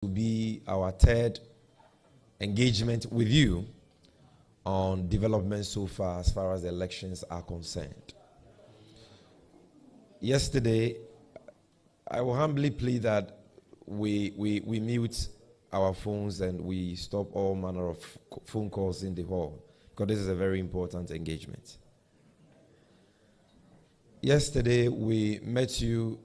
will be our third engagement with you on developments so far as the elections are concerned. Yesterday, I will humbly plead that we mute our phones and we stop all manner of phone calls in the hall, because this is a very important engagement. Yesterday, we met you.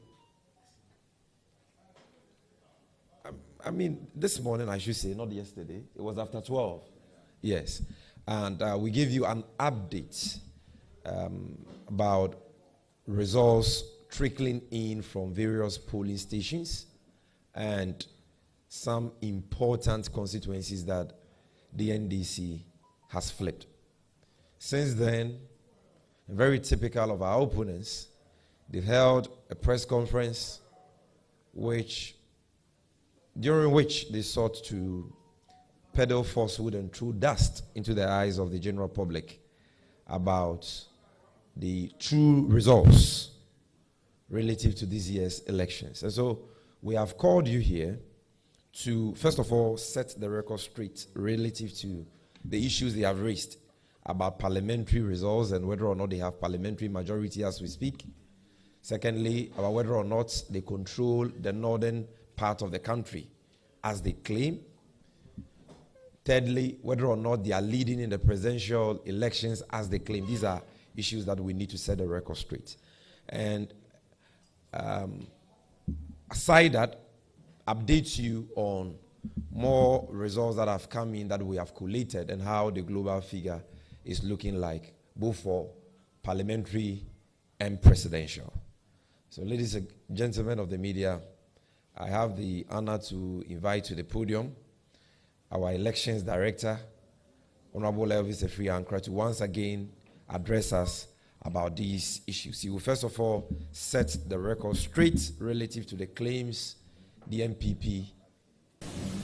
This morning, I should say, not yesterday. It was after 12. Yes. And we gave you an update about results trickling in from various polling stations and some important constituencies that the NDC has flipped. Since then, very typical of our opponents, they've held a press conference during which they sought to peddle falsehood and throw dust into the eyes of the general public about the true results relative to this year's elections. And so we have called you here to, first of all, set the record straight relative to the issues they have raised about parliamentary results and whether or not they have parliamentary majority as we speak. Secondly, about whether or not they control the northern part of the country as they claim. Thirdly, whether or not they are leading in the presidential elections as they claim. These are issues that we need to set the record straight. And aside that, update you on more results that have come in that we have collated and how the global figure is looking like, both for parliamentary and presidential. So, ladies and gentlemen of the media, I have the honor to invite to the podium our elections director, Honorable Elvis Efri-Ankra, to once again address us about these issues. He will first of all set the record straight relative to the claims the MPP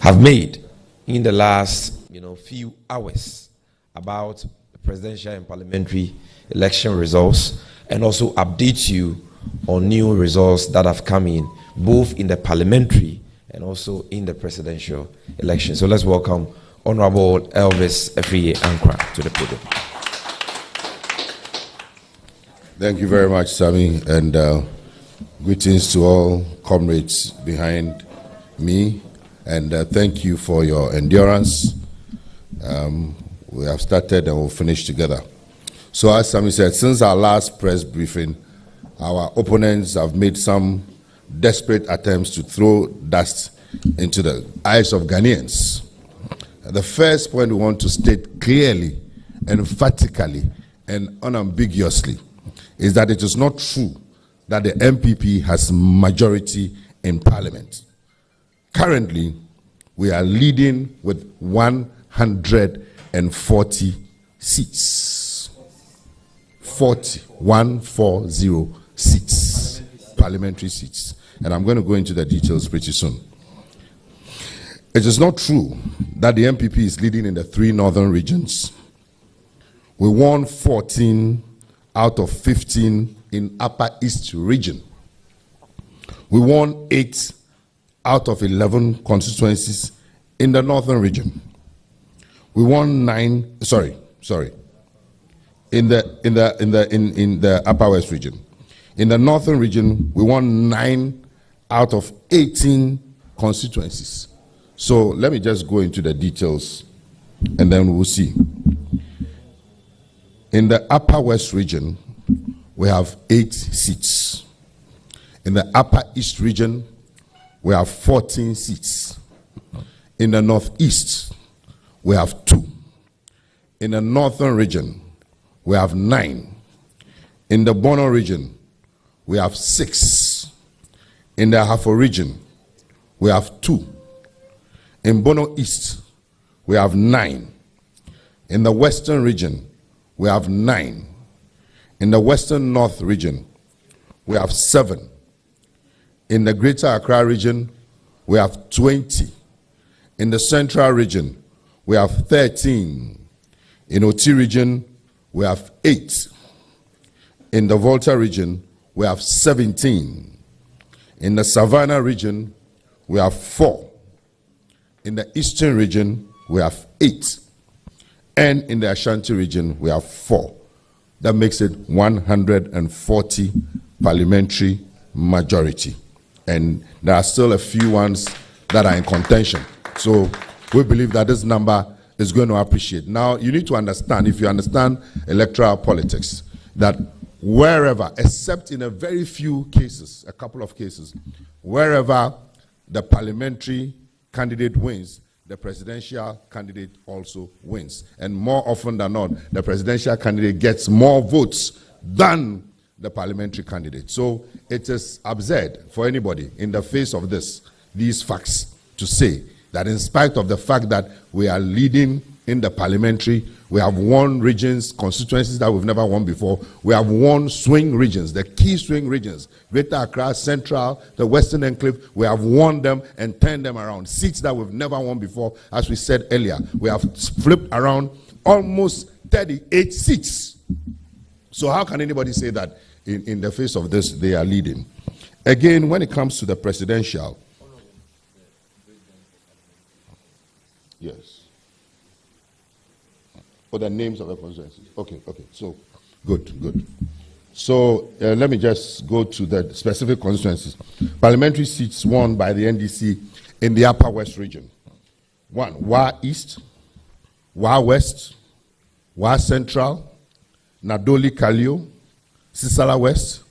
have made in the last few hours about the presidential and parliamentary election results, and also update you on new results that have come in, both in the parliamentary and also in the presidential election. So let's welcome Honorable Elvis Efri-Ankra to the podium. Thank you very much, Sammy, and greetings to all comrades behind me, and thank you for your endurance. We have started and we'll finish together. So as Sammy said, since our last press briefing, our opponents have made some desperate attempts to throw dust into the eyes of Ghanaians. The first point we want to state clearly, emphatically, and unambiguously is that it is not true that the MPP has majority in Parliament. Currently, we are leading with 140 seats. 140 seats, parliamentary seats. And I'm going to go into the details pretty soon. It is not true that the MPP is leading in the 3 northern regions. We won 14 out of 15 in Upper East region. We won 8 out of 11 constituencies in the northern region. We won in the Upper West region. In the northern region, we won 9 out of 18 constituencies. So let me just go into the details and then we'll see. In the Upper West region, we have 8 seats. In the Upper East region, we have 14 seats. In the Northeast, we have 2. In the Northern region, we have 9. In the Bono region, we have 6. In the Ahafo region, we have 2. In Bono East, we have 9. In the Western region, we have 9. In the Western North region, we have 7. In the Greater Accra region, we have 20. In the Central region, we have 13. In Oti region, we have 8. In the Volta region, we have 17. In the Savannah region, we have 4. In the Eastern region, we have 8. And in the Ashanti region, we have 4. That makes it 140 parliamentary majority. And there are still a few ones that are in contention. So we believe that this number is going to appreciate. Now, you need to understand, if you understand electoral politics, that wherever, except in a very few cases, a couple of cases, wherever the parliamentary candidate wins, the presidential candidate also wins. And more often than not, the presidential candidate gets more votes than the parliamentary candidate. So it is absurd for anybody in the face of these facts to say that in spite of the fact that we are leading in the parliamentary, we have won regions, constituencies that we've never won before. We have won swing regions, the key swing regions, Greater Accra, Central, the Western Enclave. We have won them and turned them around. Seats that we've never won before, as we said earlier. We have flipped around almost 38 seats. So how can anybody say that in the face of this, they are leading? Again, when it comes to the presidential, yes. For the names of the constituencies. Okay. So, good. So, let me just go to the specific constituencies. Parliamentary seats won by the NDC in the Upper West region. 1, Wa East, Wa West, Wa Central, Nadoli Kalio, Sisala West,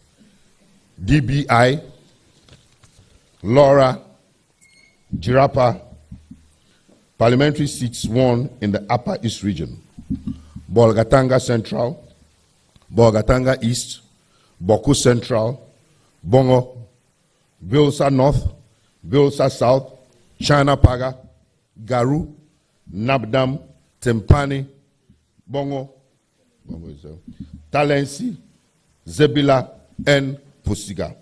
DBI, Laura, Jirapa. Parliamentary seats won in the Upper East region. Bolgatanga Central, Bolgatanga East, Boku Central, Bongo, Bilsa North, Bilsa South, China Paga, Garu, Nabdam, Tempani, Bongo Talensi, Zebila, and Pusiga.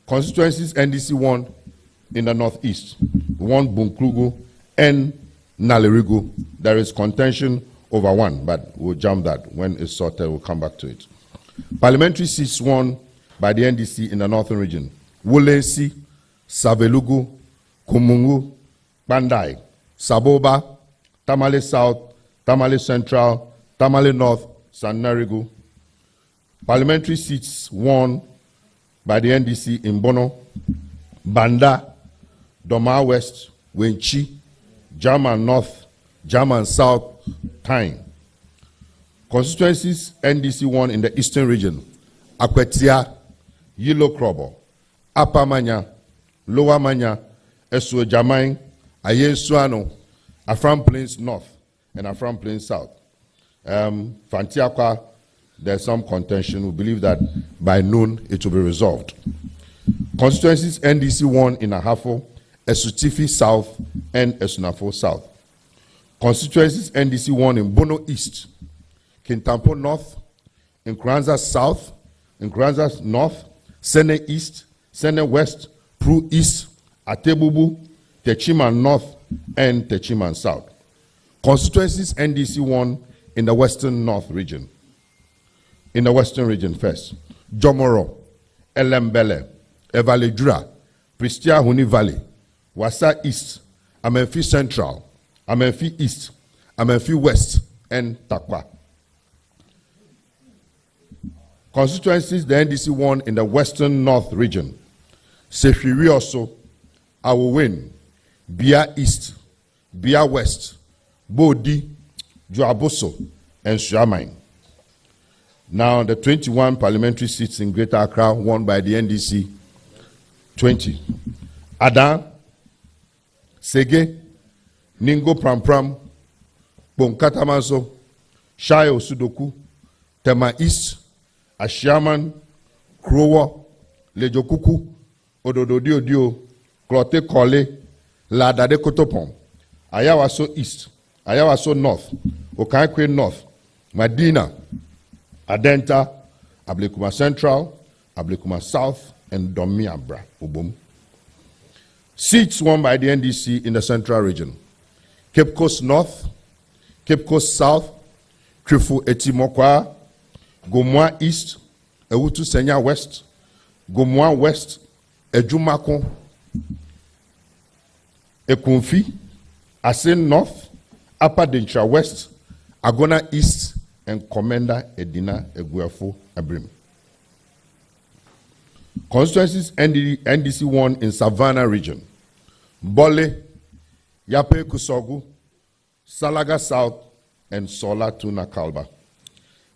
Constituencies NDC won in the Northeast, won Bunkrugu and Nalerigu. There is contention over 1, but we'll jump that. When it's sorted, we'll come back to it. Parliamentary seats won by the NDC in the Northern region. Wulensi, Savelugu, Kumungu, Bandai, Saboba, Tamale South, Tamale Central, Tamale North, Sanarigu. Parliamentary seats won by the NDC in Bono, Banda, Doma West, Wenchi, German North, German South, Tyne. Constituencies NDC won in the Eastern region. Akwetia, Yilo Krobo, Upper Manya, Lower Manya, Eswe Jamain, Ayensuano, Afram Plains North, and Afram Plains South. Fantiakwa, there's some contention. We believe that by noon it will be resolved. Constituencies NDC won in Ahafo, Esutifi South, and Esunafo South. Constituencies NDC won in Bono East, Kintampo North, Nkranza South, Nkranza North, Sene East, Sene West, Pru East, Atebubu, Techiman North, and Techiman South. Constituencies NDC won in the Western North region. In the Western region first, Jomoro, Elembele, Evaledura, Pristia Huni Valley, Wasa East, Amenfi Central, Amenfi East, Amenfi West, and Takwa. Constituencies the NDC won in the Western North region. Sefiri also, I will win. Bia East, Bia West, Bodi, Joaboso, and Shuamine. Now the 21 parliamentary seats in Greater Accra won by the NDC. 20. Adan, Sege, Ningo Prampram, Bonkatamanso, Shayo Sudoku, Tema East, Ashiaman, Krowo, Lejokuku, Odododio, Klote Kole, Ladade Kotopon, Ayawaso East, Ayawaso North, Okaikwe North, Madina, Adenta, Ablekuma Central, Ablekuma South, and Domiabra, Ubum. Seats won by the NDC in the Central region. Cape Coast North, Cape Coast South, Krifu Etimokwa, Gomwa East, Ewutu Senya West, Gomwa West, Ejumako, Ekunfi, Asin North, Upper Dentra West, Agona East, and Commander Edina Eguafo Abrim. Constituencies NDC 1 in Savannah region, Bole, Yape Kusogu, Salaga South, and Sola Tuna Kalba.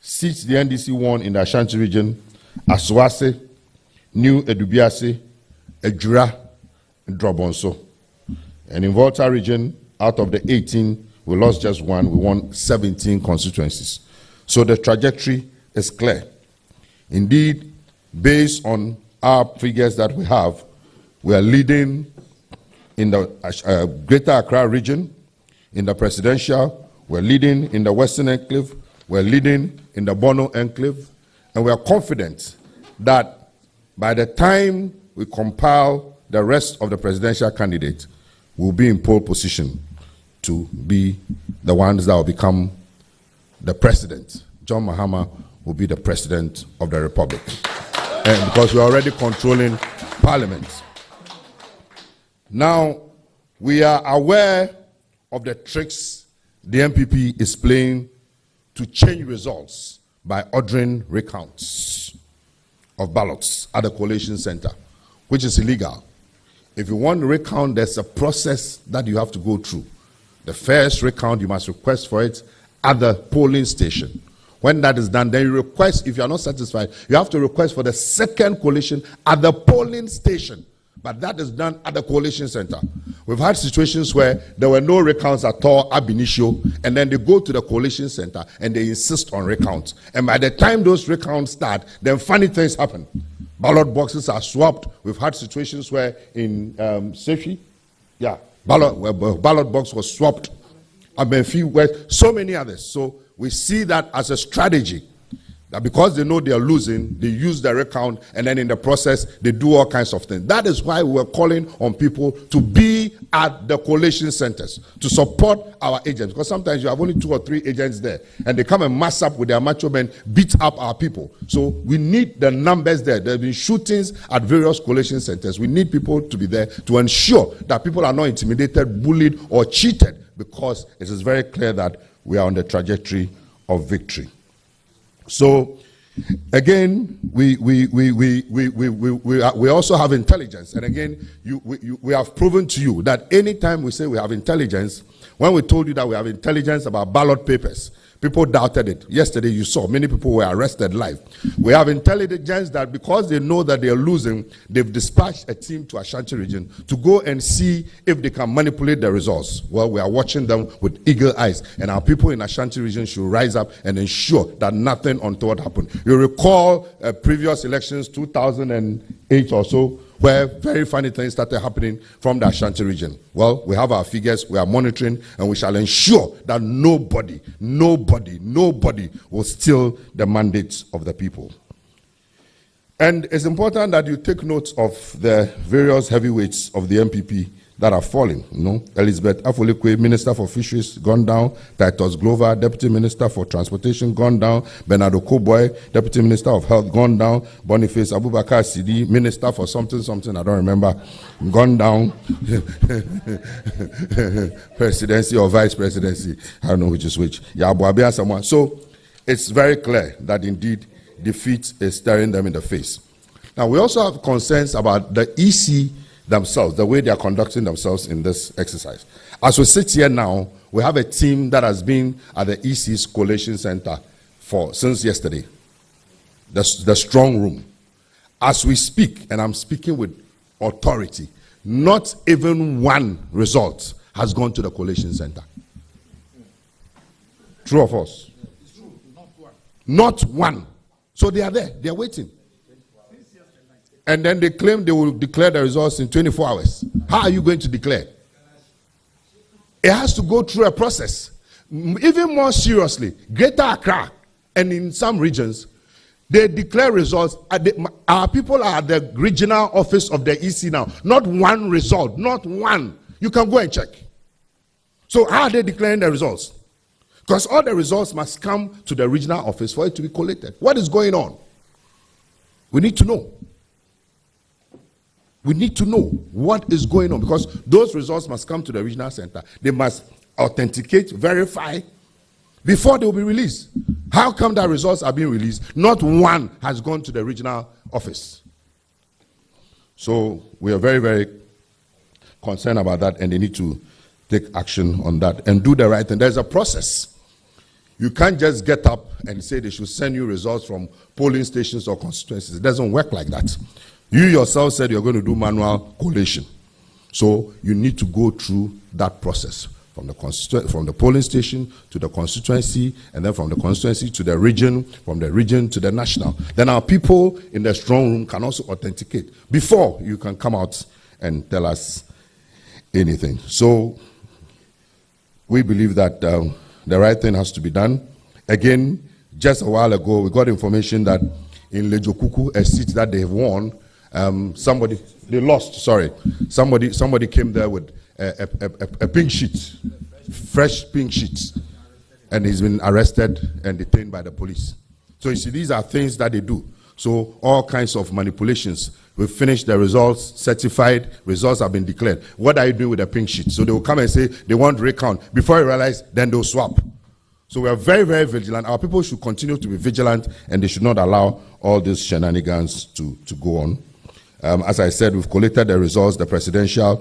Seats the NDC 1 in the Ashanti region, Aswase, New Edubiase, Ejura, and Drobonso. And in Volta region, out of the 18, we lost just one, we won 17 constituencies. So the trajectory is clear. Indeed, based on our figures that we have, we are leading in the Greater Accra region, in the presidential, we're leading in the Western Enclave, we're leading in the Bono Enclave, and we are confident that by the time we compile the rest of the presidential candidates, we'll be in pole position to be the ones that will become the president. John Mahama will be the president of the Republic. And because we're already controlling Parliament. Now, we are aware of the tricks the MPP is playing to change results by ordering recounts of ballots at the collation center, which is illegal. If you want to recount, there's a process that you have to go through. The first recount, you must request for it at the polling station. When that is done, then you request, if you are not satisfied, you have to request for the second collation at the polling station. But that is done at the collation center. We've had situations where there were no recounts at all ab initio, and then they go to the collation center and they insist on recounts. And by the time those recounts start, then funny things happen. Ballot boxes are swapped. We've had situations where in Sefi, ballot box was swapped. Where so many others. So we see that as a strategy, that because they know they are losing, they use the recount, and then in the process, they do all kinds of things. That is why we're calling on people to be at the collation centers, to support our agents. Because sometimes you have only 2 or 3 agents there, and they come and mass up with their macho men, beat up our people. So we need the numbers there. There have been shootings at various collation centers. We need people to be there to ensure that people are not intimidated, bullied, or cheated, because it is very clear that we are on the trajectory of victory. So, again, we also have intelligence. And again, we have proven to you that anytime we say we have intelligence, when we told you that we have intelligence about ballot papers, people doubted it. Yesterday, you saw many people were arrested live. We have intelligence that because they know that they are losing, they've dispatched a team to Ashanti region to go and see if they can manipulate the results. Well, we are watching them with eagle eyes, and our people in Ashanti region should rise up and ensure that nothing untoward happened. You recall previous elections, 2008 or so, where very funny things started happening from the Ashanti region. Well, we have our figures, we are monitoring, and we shall ensure that nobody will steal the mandates of the people. And it's important that you take note of the various heavyweights of the MPP that are falling. You know, Elizabeth Afolikwe, Minister for Fisheries, gone down. Titus Glover, Deputy Minister for Transportation, gone down. Bernardo Koboy, Deputy Minister of Health, gone down. Boniface Abubakar Sidi, Minister for something, I don't remember, gone down. Presidency or Vice Presidency, I don't know which is which. Yabuabia someone. So it's very clear that indeed defeat is staring them in the face. Now we also have concerns about the EC themselves, the way they are conducting themselves in this exercise. As we sit here now, we have a team that has been at the EC's collation center since yesterday, the strong room. As we speak, and I'm speaking with authority, not even one result has gone to the collation center. True or false? It's true. Not one. So they are there, they are waiting. And then they claim they will declare the results in 24 hours. How are you going to declare? It has to go through a process. Even more seriously, Greater Accra and in some regions, they declare results. Our people are at the regional office of the EC now. Not one result, not one. You can go and check. So how are they declaring the results? Because all the results must come to the regional office for it to be collated. What is going on? We need to know. We need to know what is going on, because those results must come to the regional center. They must authenticate, verify before they will be released. How come that results are being released? Not one has gone to the regional office. So we are very, very concerned about that, and they need to take action on that and do the right thing. There's a process. You can't just get up and say they should send you results from polling stations or constituencies. It doesn't work like that. You yourself said you're going to do manual collation. So you need to go through that process from the polling station to the constituency, and then from the constituency to the region, from the region to the national. Then our people in the strong room can also authenticate before you can come out and tell us anything. So we believe that the right thing has to be done. Again, just a while ago, we got information that in Lejokuku, a seat that they've won, somebody came there with a pink sheet, fresh pink sheet, and he's been arrested and detained by the police. So you see, these are things that they do. So all kinds of manipulations. We've finished the results, certified, results have been declared. What are you doing with the pink sheet? So they will come and say they want recount. Before you realize, then they'll swap. So we are very, very vigilant. Our people should continue to be vigilant, and they should not allow all these shenanigans to go on. As I said, we've collected the results, the presidential.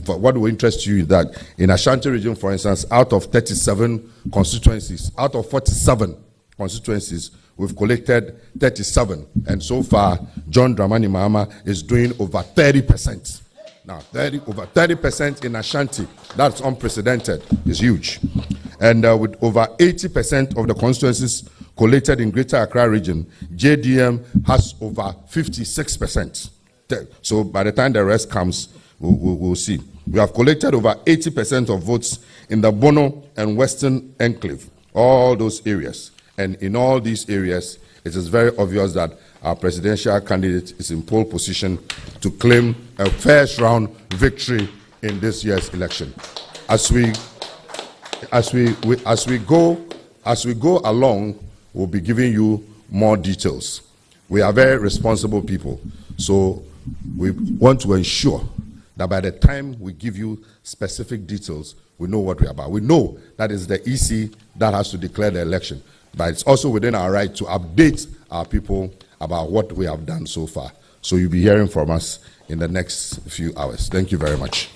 What will interest you is that in Ashanti region, for instance, out of 37 constituencies, out of 47 constituencies, we've collected 37. And so far, John Dramani Mahama is doing over 30%. Now, over 30% in Ashanti, that's unprecedented. It's huge. And with over 80% of the constituencies collected in Greater Accra region, JDM has over 56%. So by the time the rest comes, we'll see. We have collected over 80% of votes in the Bono and Western Enclave, all those areas. And in all these areas, it is very obvious that our presidential candidate is in pole position to claim a first round victory in this year's election. As we go along, we'll be giving you more details. We are very responsible people, so we want to ensure that by the time we give you specific details, we know what we're about. We know that it's the EC that has to declare the election, but it's also within our right to update our people about what we have done so far. So you'll be hearing from us in the next few hours. Thank you very much.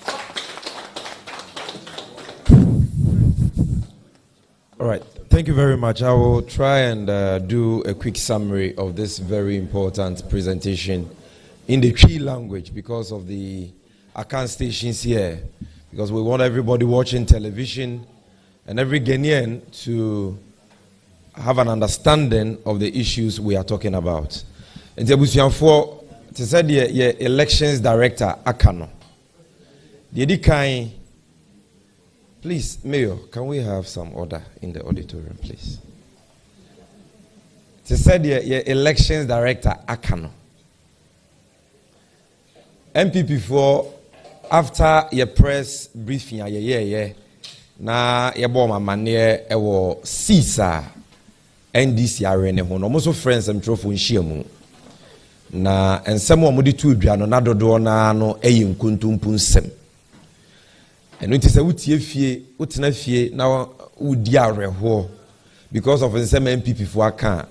All right. Thank you very much. I will try and do a quick summary of this very important presentation in the Twi language because of the Akan stations here, because we want everybody watching television and every Ghanaian to have an understanding of the issues we are talking about. And to say the elections director Akano. The please, Mayor, can we have some order in the auditorium, please? To say the elections director Akano. MPP4, after your press briefing, na yebo mamane ewo sisa NDC arene ho no mo so friends am trofo nhia mu na ensem o mo de tu dua no na dodo na no eyi nkontompu nsem eno nti se wutie fie wotena fie na wudi areho because of nsem MPP fo aka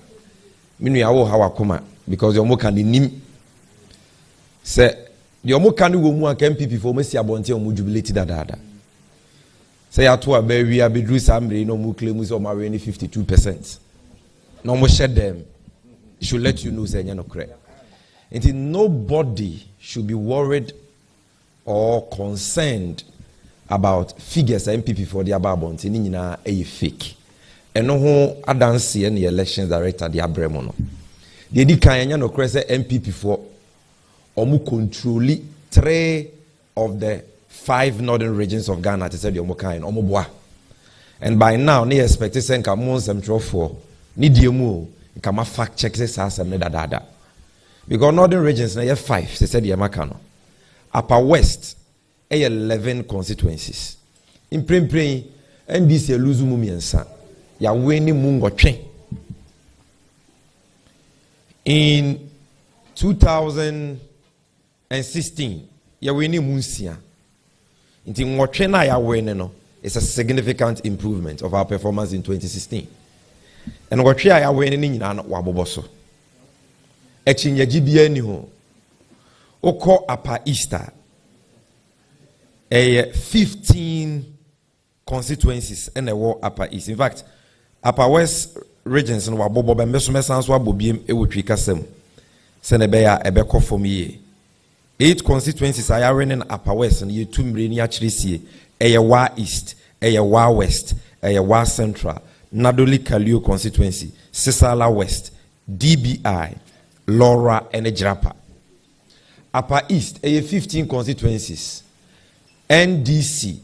minu ya wo hawa koma because yo mo kan nim se de omo kan wo mu aka MPP fo mo si abonte o mo jubilate dadada. Say to a baby, I be drew somebody no more claim is over 52%. No more shed them. It should let you know say no correct. Until nobody should be worried or concerned about figures MPP for the ababont in a fake. And no ho adansi and the elections director the abremono. The edikanya no correct MPP for omu control 3 of the 5 northern regions of Ghana to say the Omokan Omoboa. And by now, they expect to send some for Nidiumu, Kama fact check this as a medadada. Because northern regions now have 5, they said the Yamakano. Upper West, 11 constituencies. In Prem, and this year lose mumi and son. Ya winning mungo train. In 2000. and 16. Ya we ni munsia. Inti ngotwe na ya we no. It's a significant improvement of our performance in 2016. And ngotwe ya we ni nyina no waboboso. Echinya gibia ni ho. Oko Upper Easter. 15 constituencies in the war Upper East. In fact, Upper West regions in wabobo be meso mesan so abobiem ewotwi kasem. Senebeya ebeko for me. 8 constituencies are running Upper West and you 2 million actually Wa East, Wa West, Wa Central, Nadoli Kalio constituency, Sisala West, DBI, Laura and Ejrapa. Upper East, 15 constituencies. NDC,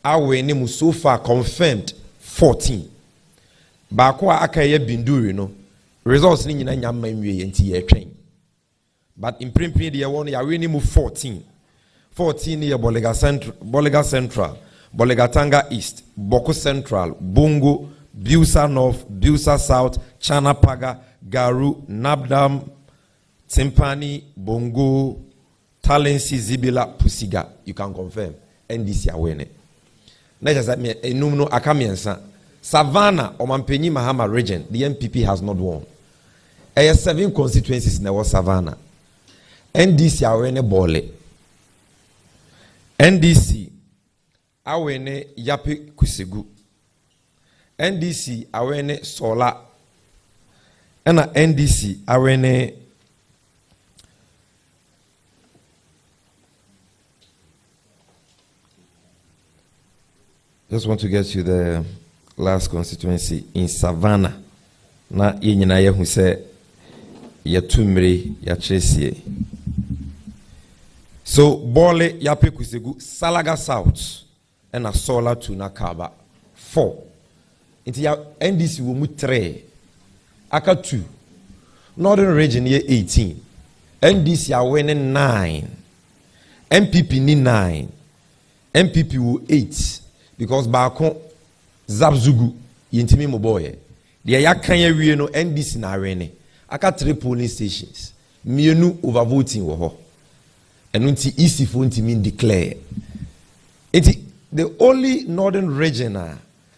our name so far confirmed 14. Bakwa akaye binduri no. Results ni nyina nyama nwie yenti ye twen. But in Primpin, the one you are winning 14. 14 year Bolega Central, Bolega Tanga East, Boko Central, Bungo, Busa North, Busa South, Chanapaga, Garu, Nabdam, Timpani, Bongo, Talensi, Zibila, Pusiga. You can confirm. NDC are winning. Savannah, Omampeni Mahama region, the MPP has not won. 7 constituencies in the Savannah. NDC awene bole. NDC awene yapi kusegu. NDC awene sola. Ena NDC awene just want to get you the last constituency in Savannah. Na yenyina ye hu se yetumre ya chesie. So Bole Yape Kusegu Salaga South and a Solar to Nakaba 4. Into your NDC will move 3. Aka 2. Northern region year 18. NDC are winning 9. MPP ni 9. MPP will 8. Because Bakon Zabzugu Yintimi Moboye. The Yakanya we no NDC na rene. Aka 3 polling stations. Mienu overvoting wo. And unti easy for unti mean declare. The only northern region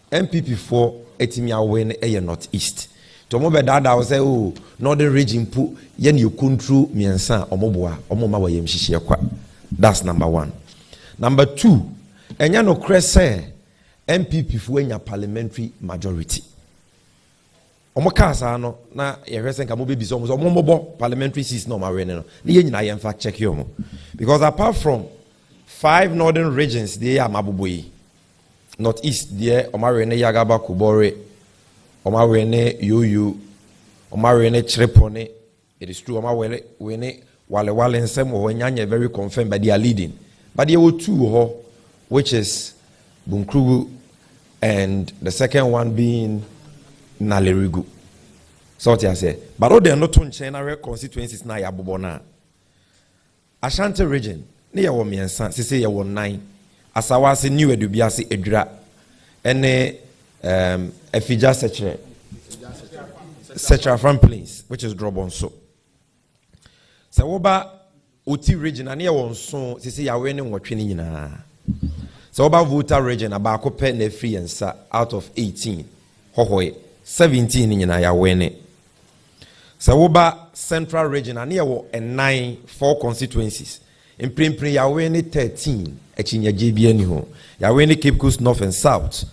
MPP for etimia win a northeast. Tomo be dada was say oh northern region pu yen you control miensa omoboa omoma wa yem hihie kwa. That's number 1. Number 2, enya no crese MPP for enya parliamentary majority. Omokasa no na yehwese nka mo bebi so mo parliamentary seats no ma win no. Ni nyina ye fact check yo. Because apart from 5 northern regions they are mabuboyi. Northeast there omarene Yagaba Kubore, omarene Yoyo, omarene Chrepone. It is true omarene wale nsem wo nyanya very confirmed but they are leading. But there were 2 which is Bunkrugu and the second one being Nalerigu. So what I say. But all they are not on China constituencies na yabobona. Ashanti region, near 1 miensa, say ya 9. Asawasi new edubiasi edra. Ene Efija Setra from Plains, which is Drobonso. Sawoba Oti region, and near 1 son, say ya winning what training na. Sawoba voter region, about pen free and out of 18. Hohoe. 17 in ya wene. Sawoba Central region and near 9 4 constituencies. In Primpri ya wene 13 echinya JBN ho. Ya wene Cape Coast North and South.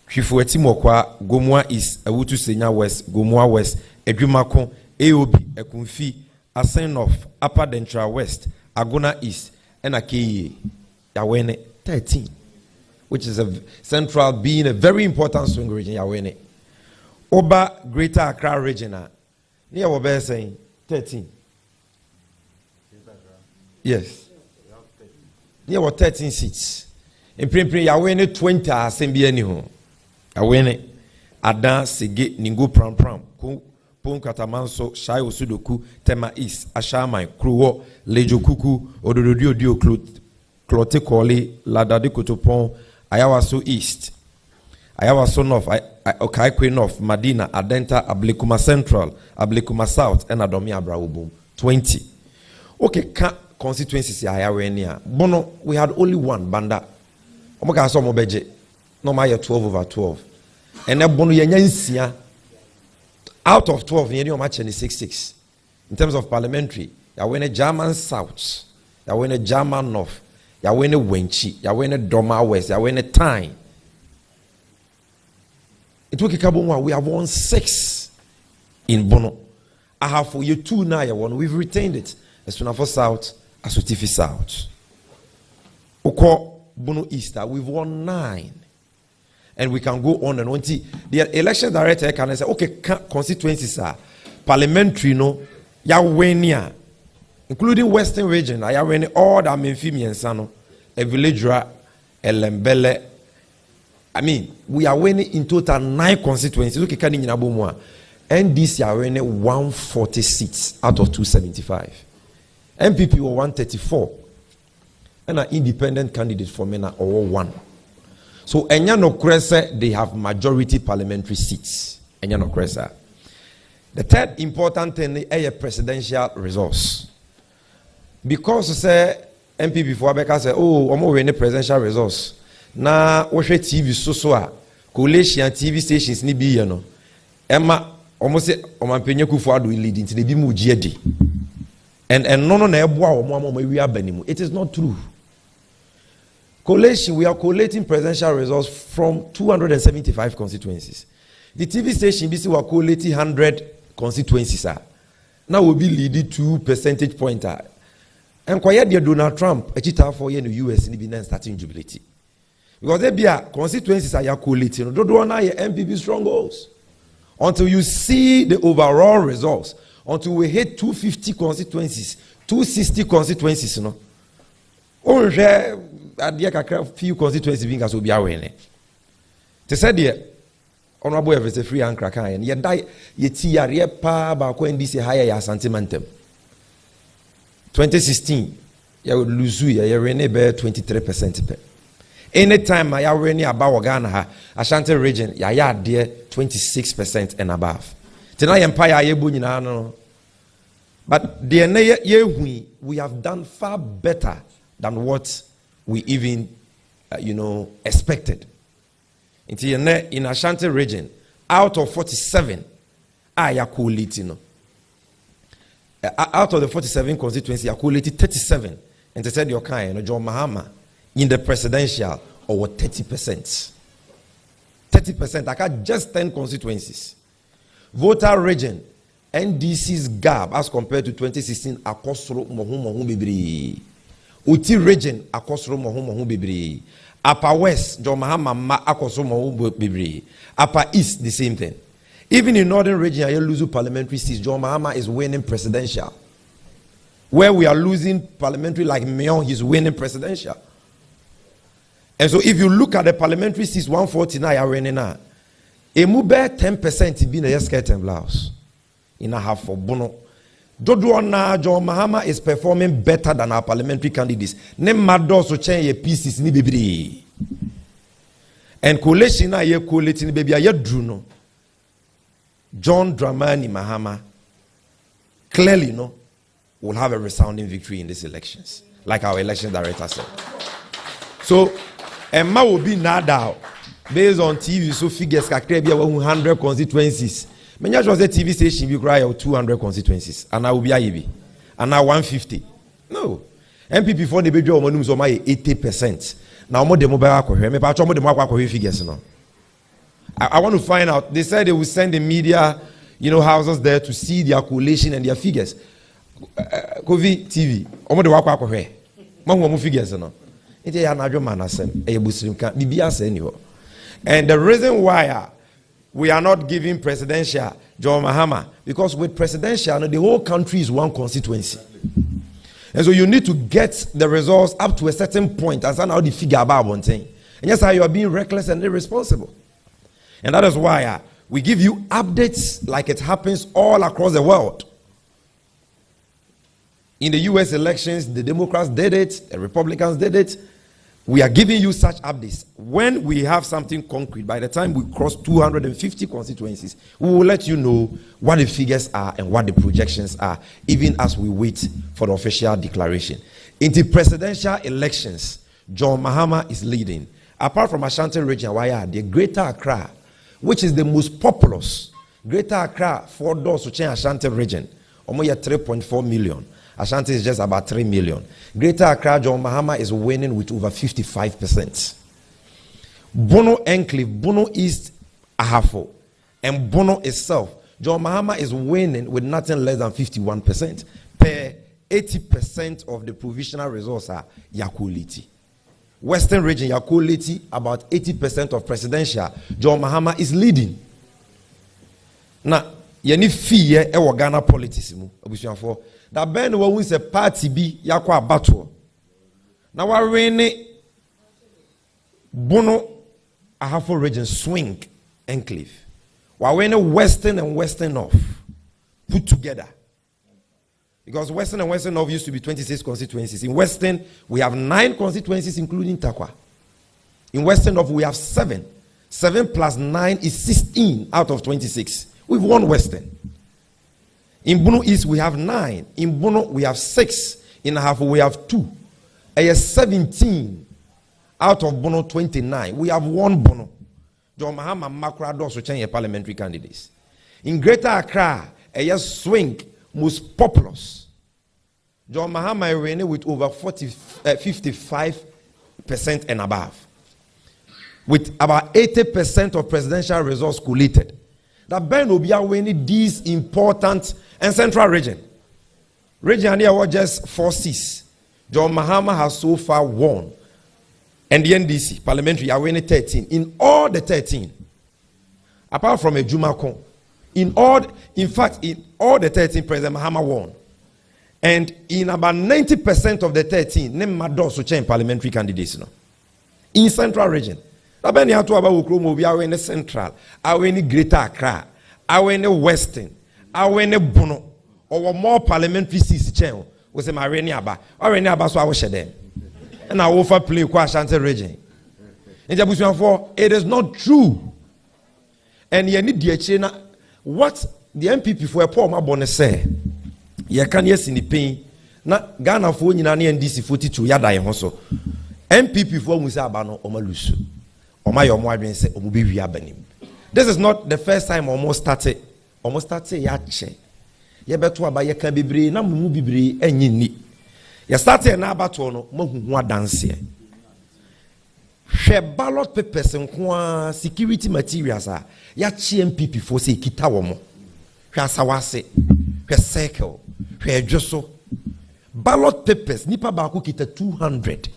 Chifueti mokwa Gomua East, Awutu Senya West, Gomua West, Edwumako, AOB, Ekunfi, Asen North, Upper Dentra West, Agona East, and Akeye. Ya wene 13. Which is a central being a very important swing region ya wene. Oba Greater Accra region near what we're saying 13. Yes. Near what 13 seats. In Primpri ya wene 20 assembly anyhow. Ya wene Adan Sege Ningu Pram Pon Katamanso Shai Osudoku Tema East Ashamai Kruwo Lejo Kuku Ododio Clote Koli Ladadi Kotopon Ayawaso East Ayawaso North Okaikwe North, Madina, Adenta, Ablikuma Central, Ablikuma South, and Adomi Abraubum. 20. Okay, constituencies Bono, we had only one Banda. Omaka so mobeje. No my 12 over 12. And then Bono yenya out of 12 yenya match 6-6. In terms of parliamentary, you win a German South, you win a German North, you win a Wenchi, you win a Doma West, you win a Tyne. It took a Kabonwa, we have won 6 in Bono. I have for you 2 now, we've retained it. As soon as South, as Tifi South. Oko Bono Easter, we've won 9. And we can go on and on. The election director can say, okay, constituencies are parliamentary, no, ya wenia, including Western region, ya wenia all the amphibians, no, a villager, a lembele. I mean, we are winning in total 9 constituencies. Okay, can you know NDC are winning 140 seats out of 275. MPP were 134. And an independent candidate for MENA or 1. So, Enyano Kresa, they have majority parliamentary seats. Enyano Kresa. The third important thing is a presidential resource. Because say MP before Becca say, oh, I'm over any presidential resource. Na watch TV so coalition TV stations ni bi no. Emma almost say omampenye kufu ado lead into the bi mu GD. And no na eboa omo we abanimu. It is not true. Collation, we are collating presidential results from 275 constituencies. The TV station BC were collating 100 constituencies. Now will be leading 2 percentage points. And quiet dear Donald Trump, a cheater for in the US in the starting jubility. Because there be constituencies are collating. Don't want MPP strongholds. Until you see the overall results, until we hit 250 constituencies, 260 constituencies, you know. A few constituencies being as will be aware. They said, "Dear, honorable every free and crack and yet die yet see a pa back when this higher sentimentum. 2016, you would lose you, you rene bear 23%. Anytime I rene about Ghana, Ashanti region, ya dear 26% and above. Tonight, Empire, ye but the we have done far better than what we even, expected. In Ashanti region, out of 47, are collating. Out of the 47 constituencies, are collating 37. And they said, your kind, John Mahama, in the presidential, or 30%. 30%, I got just 10 constituencies. Voter region, NDC's gap as compared to 2016, Akosro Mohumo Bibri. Uti region akosro mohu bibiri. Upper West, John Mahama akosro mohu bibiri. Upper East, the same thing. Even in Northern region, you lose parliamentary seats. John Mahama is winning presidential. Where we are losing parliamentary, like Mayon, he's winning presidential. And so, if you look at the parliamentary seats, 149 are winning now. A mube 10% being a skirt and blouse. In a half for Bono. Dodoana John Mahama is performing better than our parliamentary candidates. Nem mado so change pieces ni bibiri. And coalition na ye coalition baby aye druno. John Dramani Mahama clearly will have a resounding victory in these elections, like our election director said. So Emma will be nada based on TV so figures kakre bia 100 constituencies. Many was a TV station we cry 200 constituencies, and I will be IB, and now 150. No, MPP before the big job 80%. Now more the mobile figures now. I want to find out. They said they will send the media, houses there to see their collation and their figures. COVID TV, omo de wakwa akwohwe. Mahu figures no. Ite ya na adwo manasem, busrim kan bibia se ni ho. And the reason why we are not giving presidential John Mahama, because with presidential, the whole country is one constituency. And so you need to get the results up to a certain point, as now the figure about one thing. And yes, you are being reckless and irresponsible. And that is why we give you updates like it happens all across the world. In the US elections, the Democrats did it, the Republicans did it. we are giving you such updates. When we have something concrete, by the time we cross 250 constituencies, we will let you know what the figures are and what the projections are, even as we wait for the official declaration. In the presidential elections, John Mahama is leading. Apart from Ashanti region, the Greater Accra, which is the most populous, Greater Accra, 4 doors to change Ashanti region, almost 3.4 million. Ashanti is just about 3 million. Greater Accra, John Mahama is winning with over 55%. Bono Enclave, Bono East, Ahafo, and Bono itself, John Mahama is winning with nothing less than 51%. Per 80% of the provisional results are Yakuliti. Western region, Yakuliti, about 80% of presidential, John Mahama is leading. Now, yeni fear e Ghana politics mu abusuafo da ben no won se party bi yakwa battle na wa rene Bono Ahafo region swing enclave wa rene western and western north put together, because western and western north used to be 26 constituencies. In western we have 9 constituencies including Takwa. In western north we have 7 plus 9 is 16 out of 26. We've won Western. In Bono East, we have 9. In Bono, we have 6. In Ahafo, we have 2. And 17 out of Bono 29. We have won Bono. John Mahama Makra does change parliamentary candidates. In Greater Accra, a swing most populous. John Mahama is with over 55% and above, with about 80% of presidential results collated. That Ben will be winning these important and central region. Region here was just 4 seats. John Mahama has so far won. And the NDC, parliamentary, are winning 13. In all the 13, apart from a Jumakon, in all the 13, President Mahama won. And in about 90% of the 13, name Mados to change parliamentary candidates. No? In central region. Abeni atu aba ukromo bi awe ne central, awe ne Greater Accra, awe ne western, awe ne Bono, or more parliamentary seats chen. We say awe ne aba so awe shedem. And I offer play kwa Ashanti region. In Jabusianfo, it is not true. And ye need the na what the MPP for a poor mabone say. Ye can yes in the pain. Na Ghana for nyina ne NDC 42 yada ye ho so. MPP for mu say abano omalusu. This is not the first time almost started yache. Ye beto aba ye kan bebre na mumu bebre enyi ni. Ye started na abato no mahuhu adanse. Hwe ballot papers nko security materials a ya chi MPP for say kita wo mo. Hwe asawase, hwe circle, hwe adwoso. Ballot papers nipa ba ko kita 200.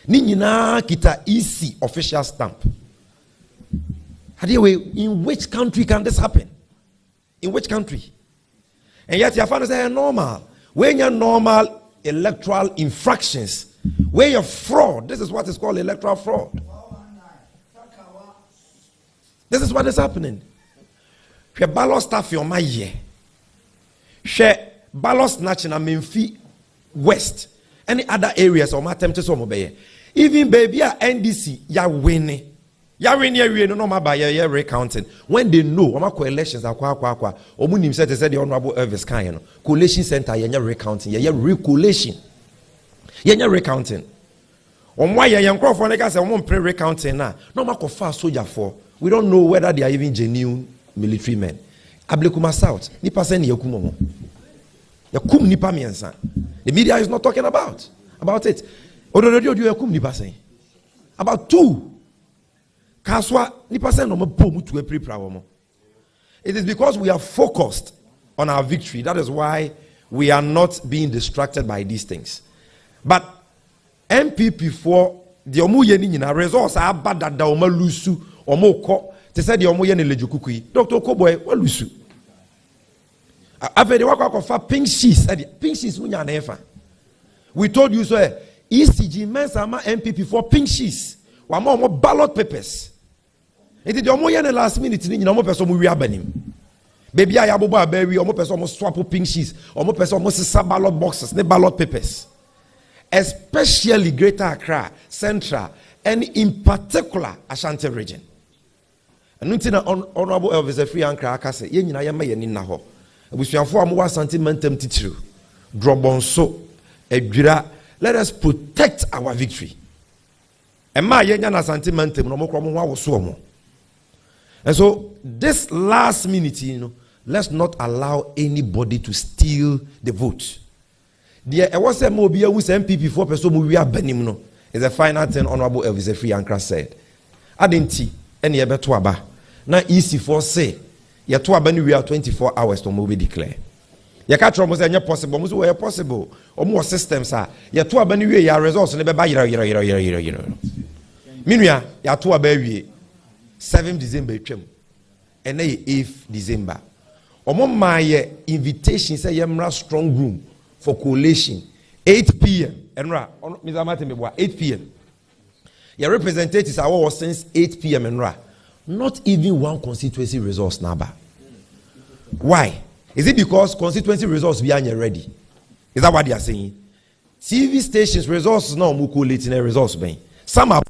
Ninyina kita EC official stamp. In which country can this happen? In which country? And yet your father say normal. When you're normal electoral infractions, where you're fraud, this is what is called electoral fraud. This is what is happening. She ballot staff your my year. She ballot snatching a Memphis West. Any other areas or my attempts to obey. Even baby NDC, ya winning. Ya winning, no matter ya recounting. When they know, elections are kwa. Omunim said the Honorable Elvis Kayano. Collation center, ya recounting, ya recollation. Ya recounting. Why ya young crowd for niggas and pre recounting now. No matter fast soldier for. We don't know whether they are even genuine military men. Ablekuma South, nipa send yakumomo. Yakum nipa miensa. The media is not talking about it. About 2. Kaswa nipa send no bomu to a pre-prawomo. It is because we are focused on our victory. That is why we are not being distracted by these things. But MPP for the omu yeni nyina results are bad that the oma lusu omo ko te say the omu yeni lejukukui. Dr. Koboy walusu. After the work of pink sheets, munya nefa. We told you so. ECG men sama MPP for pink sheets. Wa more ballot papers. It is the omo the last minute ni omo person mu wi abanim. Baby I abobo abawi omo person omo swap pink sheets. Omo person omo sisa ballot boxes, ne ballot papers. especially Greater Accra, Central, and in particular Ashanti region. And until Honorable Elvis Free and Kraka say, Yen Yama Yeninaho, which we have formed more sentimentum titru, Drobon so, Edra, let us protect our victory. And my Yena sentimentum, no more was so. And so, this last minute, let's not allow anybody to steal the vote. There was a mobile with MPP 4% we are Benimno. Is the final thing Honorable Elvis Free Ankra said. Adinti, any better aba. Now easy for say, ya to abani we are 24 hours to move declare. Ya catch almost any possible, almost where possible, or more systems are. Ya to abani we ya results and never yira. Minuya, ya to abawi 7 December trim. And 8th December. Omo my invitation say yemra strong room for collation 8 p.m. Enra, Mr. Martin, 8 p.m. Your representatives are all since 8 p.m. Enra. Not even one constituency results number. Why? Is it because constituency results be ready? Is that what they are saying? TV stations results now collating results being. Some are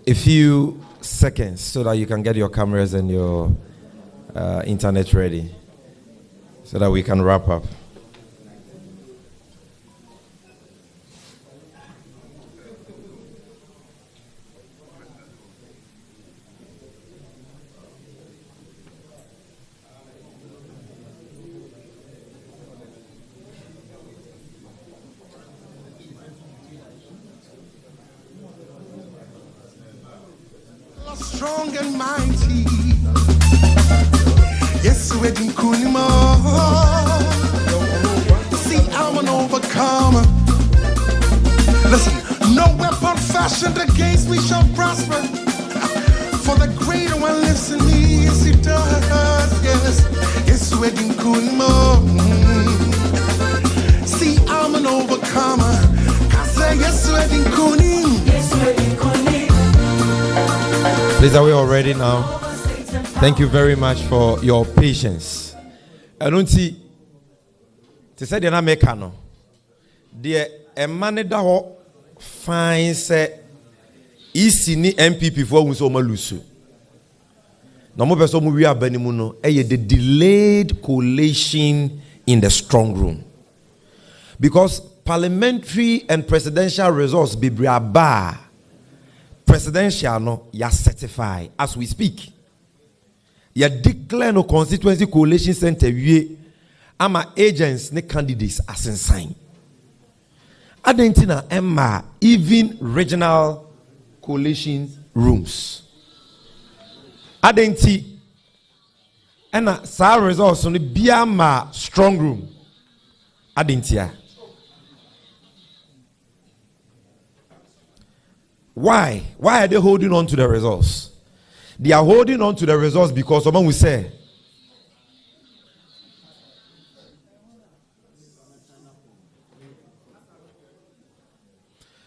a few seconds so that you can get your cameras and your internet ready so that we can wrap up. Strong and mighty. Yes, we're in Kunimo. See, I'm an overcomer. Listen, no weapon fashioned against me shall prosper. For the greater one lives in me, yes, it does. Yes, yes, we're in Kunimo. See, I'm an overcomer. I say, yes, we're in Kunim. Yes, we're in Kunim. Please, are we all ready now? Thank you very much for your patience. I don't see to say the Americano. The Emaneda fine say isi ni MPP for unso malusu. No more person we are benimuno. The delayed collation in the strong room, because parliamentary and presidential results be bar. Presidential no ya certify as we speak. Ya declare no constituency coalition center we ama agents ne candidates as sign. Adentina Emma even regional collation rooms. Adenti and sa results on the Biama strong room. Adentia. Why? Why are they holding on to the results? They are holding on to the results because someone will say,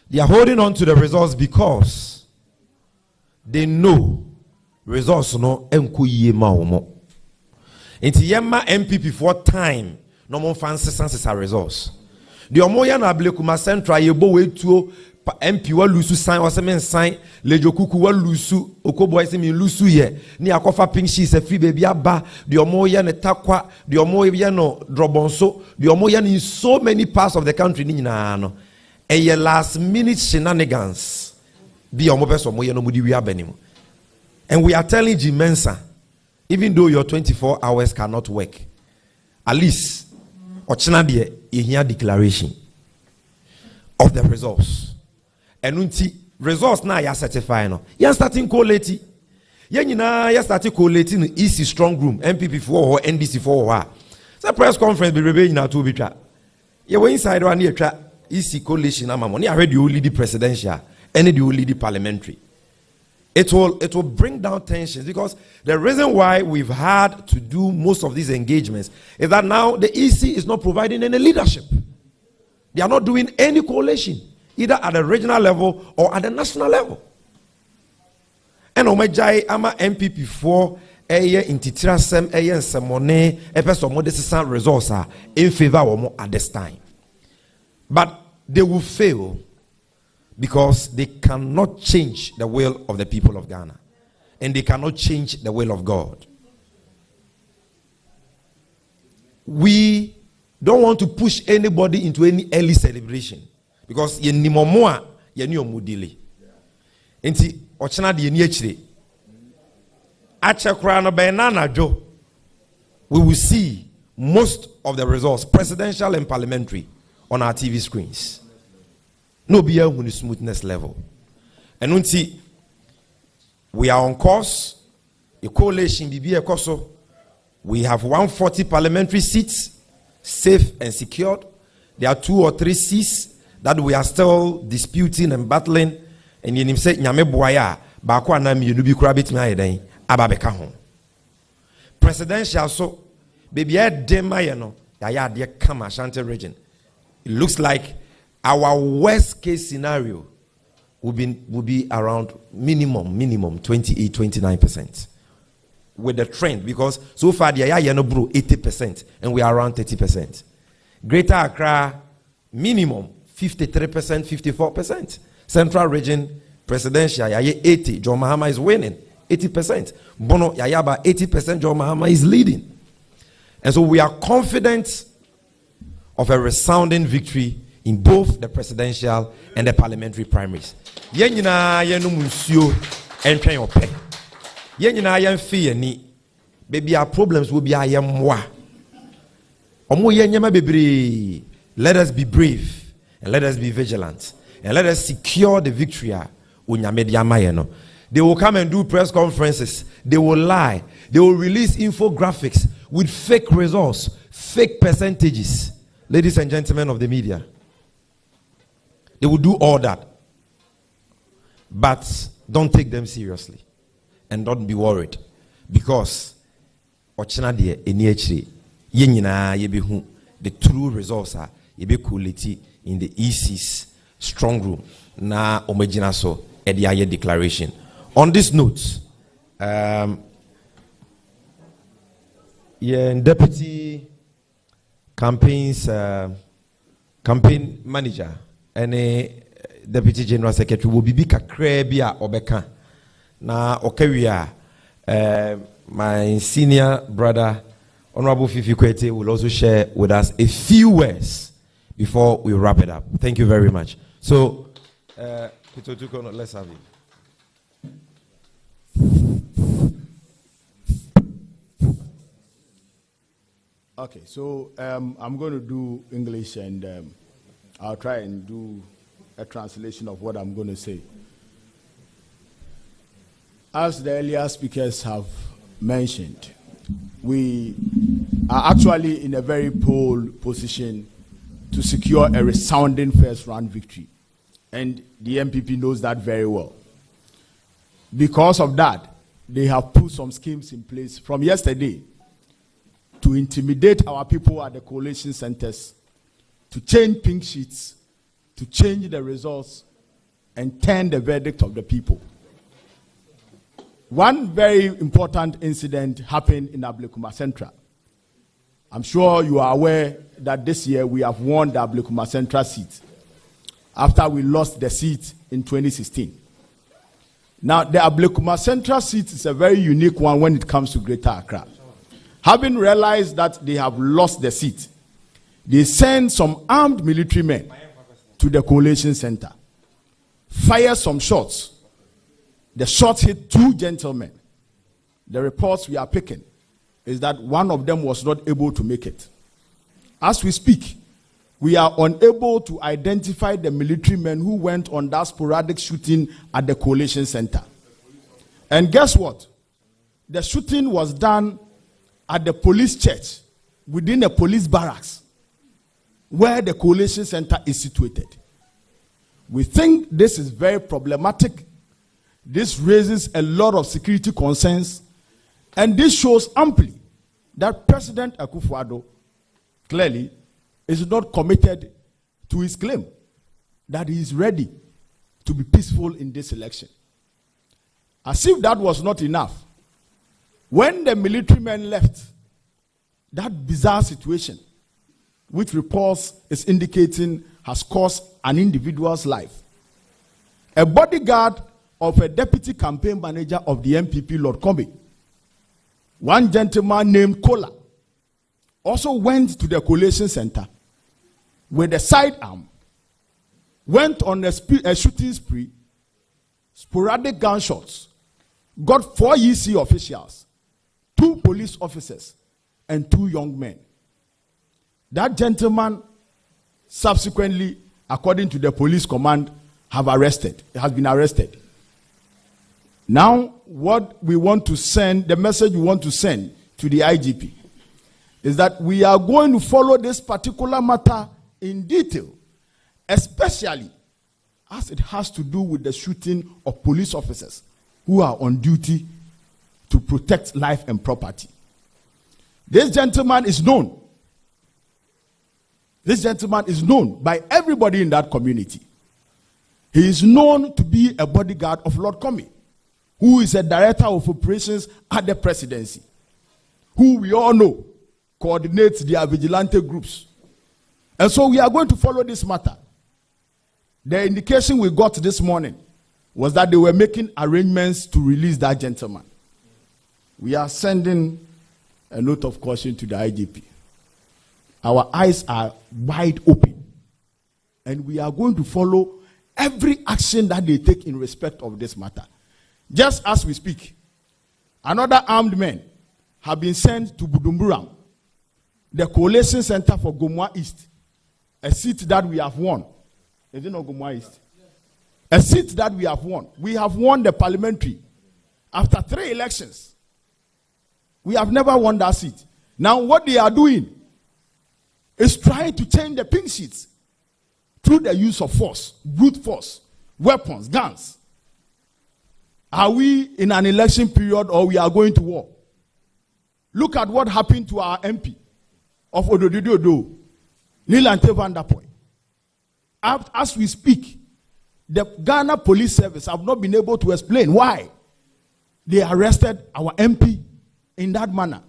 they are holding on to the results because they know results no enkuye maomo. Inti yema MPP for time no more fancy senses results. The omoya na Ablekuma Central yebo wetuo MP wa lusu sign wa semen sign lejokuku wa lusu okobo ise mi lusu ye ni akofa pink she se free baby aba the omoya ne takwa the omoya no drobonso the omoya in so many parts of the country ni nyina no eye last minute shenanigans be omo person omoya no mudi wi abanim. And we are telling Jim Mensah, even though your 24 hours cannot work, at least ochina de you hear declaration of the results. And unti results now you are certifying no. You are starting collating. You are starting collating EC strong room, MPP for or NDC for or. So press conference be rebelling na to be tra. You were inside one near tra EC coalition amamo. I heard you lead the presidential and you lead the parliamentary. It will bring down tensions because the reason why we've had to do most of these engagements is that now the EC is not providing any leadership. They are not doing any coalition, either at the regional level or at the national level. And omejai ama MPP for eye intitrasem eye nsemone epeso mo decision results are in favor of at this time. But they will fail because they cannot change the will of the people of Ghana. And they cannot change the will of God. We don't want to push anybody into any early celebration. Because ye ni momoa ye ni omudile. Enti ochana de ni achire. Achekra no benana jo. We will see most of the results, presidential and parliamentary, on our TV screens. No be on the smoothness level. And unti we are on course. A coalition be a course. We have 140 parliamentary seats, safe and secured. There are 2 or 3 seats that we are still disputing and battling. And you say nyame boya ba kwa na mi bi kura betimi ayeden ababeka ho. Presidential so baby e dem ayeno ya de come Ashanti region. It looks like our worst case scenario will be around minimum 28-29% with the trend, because so far the aya no bro 80% and we are around 30%. Greater Accra minimum 53%, 54%. Central region presidential yaya 80. John Mahama is winning 80%. Bono yaya about 80%. John Mahama is leading, and so we are confident of a resounding victory in both the presidential and the parliamentary primaries. Yenyina yenu munsio entwen ope. Yenyina yemfe ni. Baby, our problems will be ayemwa. Omo yenyema bebre. Let us be brave and let us be vigilant and let us secure the victory. They will come and do press conferences. They will lie. They will release infographics with fake results, fake percentages. Ladies and gentlemen of the media, they will do all that. But don't take them seriously. And don't be worried. Because the true results are quality in the EC's strong room. Na omejina so ediaye declaration. On this note, deputy campaign manager and a deputy general secretary will be kakra bia obeka na okawia. My senior brother Honorable Fifi Kwete will also share with us a few words before we wrap it up. Thank you very much. So let's have it. Okay, so I'm going to do English and I'll try and do a translation of what I'm going to say. As the earlier speakers have mentioned, we are actually in a very pole position to secure a resounding first-round victory. And the MPP knows that very well. Because of that, they have put some schemes in place from yesterday to intimidate our people at the coalition centers, to change pink sheets, to change the results, and turn the verdict of the people. One very important incident happened in Ablekuma Central. I'm sure you are aware that this year we have won the Ablekuma Central seat after we lost the seat in 2016. Now, the Ablekuma Central seat is a very unique one when it comes to Greater Accra. Having realized that they have lost the seat, they send some armed military men to the coalition center, fire some shots. The shots hit 2 gentlemen. The reports we are picking is that one of them was not able to make it. As we speak, we are unable to identify the military men who went on that sporadic shooting at the coalition center. And guess what? The shooting was done at the police church within a police barracks where the coalition center is situated. We think this is very problematic. This raises a lot of security concerns, and this shows amply that President Akufo-Addo clearly is not committed to his claim that he is ready to be peaceful in this election. As if that was not enough, when the military men left, that bizarre situation, which reports is indicating has cost an individual's life, a bodyguard of a deputy campaign manager of the MPP, Lord Comey, one gentleman named Kola, also went to the coalition center with a sidearm, went on a shooting spree, sporadic gunshots, got 4 EC officials, 2 police officers, and 2 young men. That gentleman subsequently, according to the police command, has been arrested. Now, what we want to send, the message we want to send to the IGP is that we are going to follow this particular matter in detail, especially as it has to do with the shooting of police officers who are on duty to protect life and property. This gentleman is known. This gentleman is known by everybody in that community. He is known to be a bodyguard of Lord Comey, who is a director of operations at the presidency, who we all know coordinates their vigilante groups. And so we are going to follow this matter. The indication we got this morning was that they were making arrangements to release that gentleman. We are sending a note of caution to the IGP. Our eyes are wide open, and we are going to follow every action that they take in respect of this matter. Just as we speak, another armed men have been sent to Budumburam, the coalition center for Gomwa East, a seat that we have won. Is it not Gomwa East? A seat that we have won. We have won the parliamentary after 3 elections. We have never won that seat. Now what they are doing is trying to change the pink sheets through the use of force, brute force, weapons, guns. Are we in an election period or we are going to war? Look at what happened to our MP of Odododo, Nilante Van Der Poel. As we speak, the Ghana Police Service have not been able to explain why they arrested our MP in that manner.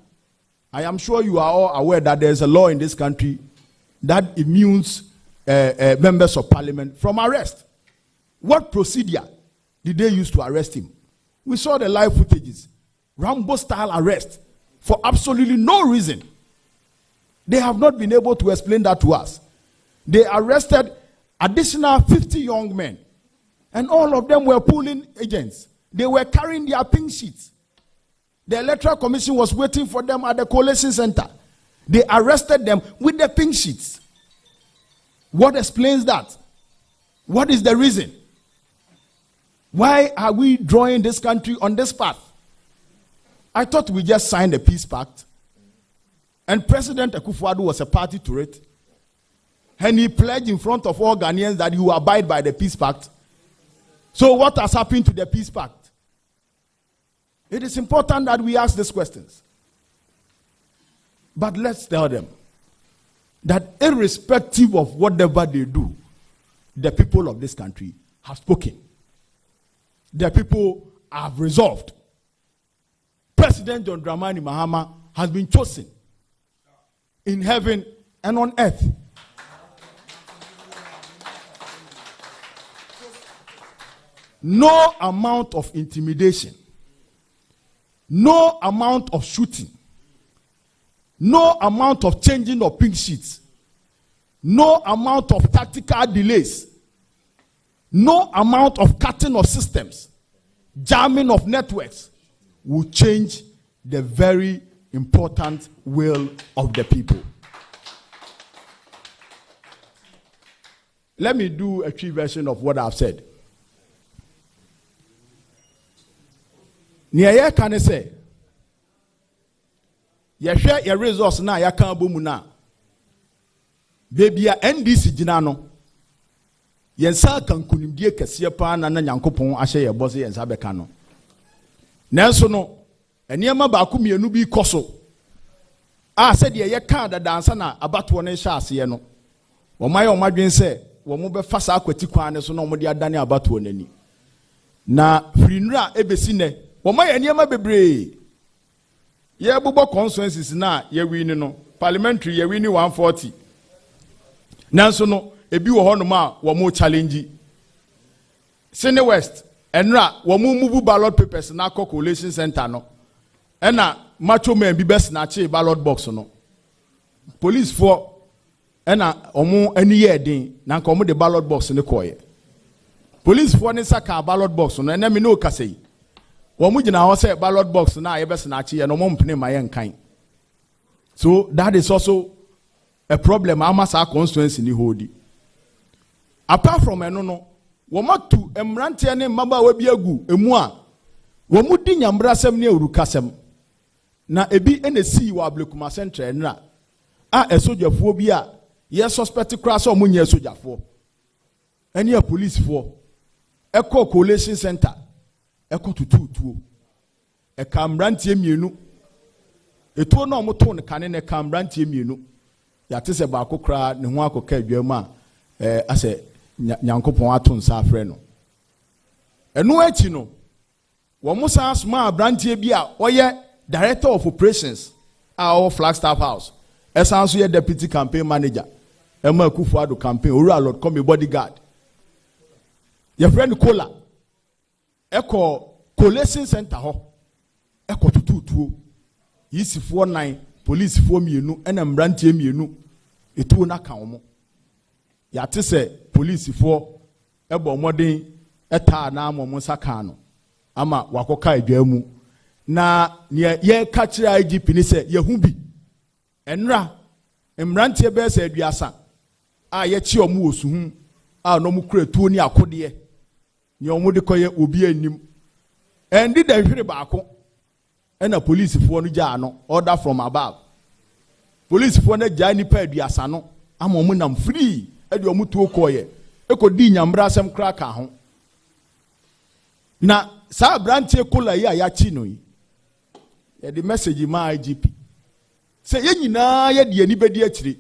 I am sure you are all aware that there is a law in this country that immunes members of parliament from arrest. What procedure did they use to arrest him? We saw the live footages. Rambo-style arrest for absolutely no reason. They have not been able to explain that to us. They arrested additional 50 young men, and all of them were polling agents. They were carrying their pink sheets. The Electoral Commission was waiting for them at the coalition center. They arrested them with the pink sheets. What explains that? What is the reason? Why are we drawing this country on this path? I thought we just signed a peace pact, and President Akufo-Addo was a party to it, and he pledged in front of all Ghanaians that he will abide by the peace pact. So what has happened to the peace pact? It is important that we ask these questions. But let's tell them that irrespective of whatever they do, the people of this country have spoken. The people have resolved. President John Dramani Mahama has been chosen in heaven and on earth. No amount of intimidation, no amount of shooting, no amount of changing of pink sheets, no amount of tactical delays, no amount of cutting of systems, jamming of networks will change the very important will of the people. Let me do a true version of what I've said. Niye can say, ya share your resource na ya kan bomu na. Baby ya NDC jinano. Yensa kan kunimdie kese pa na Nyankopon ahye ye bose yensa beka no. Nanso no, eniyama ba ku mienu bi koso. Said ye kan da dansa na abato ne hya ase ye no. Wo maye o madwen se wo mo be fa sa akwati kwan ne so no mo de adane abato nani. Na firinura ebesi ne Woma ye niema bebre. Ye bubo consensus na ye win no. Parliamentary ye win 140. Nanso no ebi wo hono ma wo mo challenge. Sene West enra wo mo move ballot papers na collation center no. Ena macho men bi best na che ballot box no. Police for ena omo ani ye den na nka omo de ballot box ne koye. Police for ne saka ballot box no ena me no kasei. Wamujina say ballot box na yebesnachi and omompne mayen kind. So that is also a problem amasa constituency ni hodi. Apart from enono, wamatu emrantia ne maba wabiagu emua. Wamudi nyambrasem ne urukasem. Na ebi NC wa Ablekuma Central na sojafuo bi a ye suspect crash o munye sojafuo. Any a police for Echo Collation Center. Eko tututuo e kamrantie mienu etuo na omoto ne kane ne kamrantie mienu ya tese ba akokra ne ho akoka adwam a ase Nyankopon ato nsa afre no eno achi no wo mo san sma abrantie bi a oye director of operations our Flagstaff House esan so ye deputy campaign manager Emma Akufo-Addo campaign owura Lord come bodyguard your friend Kola Eko collation center ho eko tututuo yisifo 9 police fo mienu ena mbrantie mienu etuo na kan omo ya tese police fo ebo moden eta na amomo saka no ama wakoka adwamu na ye ka kire IGP ni se ye hu bi enra mbrantie be se aduasa a ye chi omo osuhu a no mu kura tuo ni akode ni omo de koye obi anim endi da hwere baako ena police fo no gya no order from above police fo na gya ni pa aduasa no ama omo nam free e de omo tuo koye ekodi nyambra asem kra ka ho na sa branche kola yi aya chi no yi ye the message ma IGP se ye nyina ye de ani bedi akire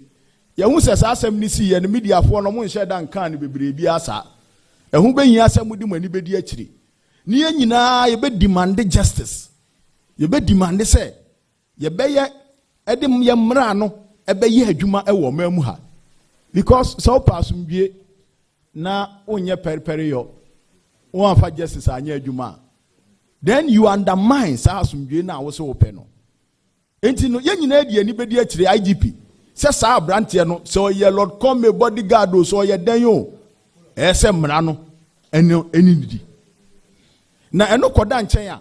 ye hu se sa asem ni si ye no media fo no mo nhye dan kan ne bebre bi asa ehun beyin asem di mani bedi akire ni ye nyina ye be demand justice ye be demand se ye be ye edim ye mra no e be ye adwuma e wo mamu ha because so passum bie na onye periperi yo won fa justice anya adwuma then you undermine sa asumdwe na wo se wo pe no enti no ye nyina di ani bedi akire IGP se sa brante no so ye Lord come bodyguard o so ye den yo ese mra no enidi na eno koda nchen a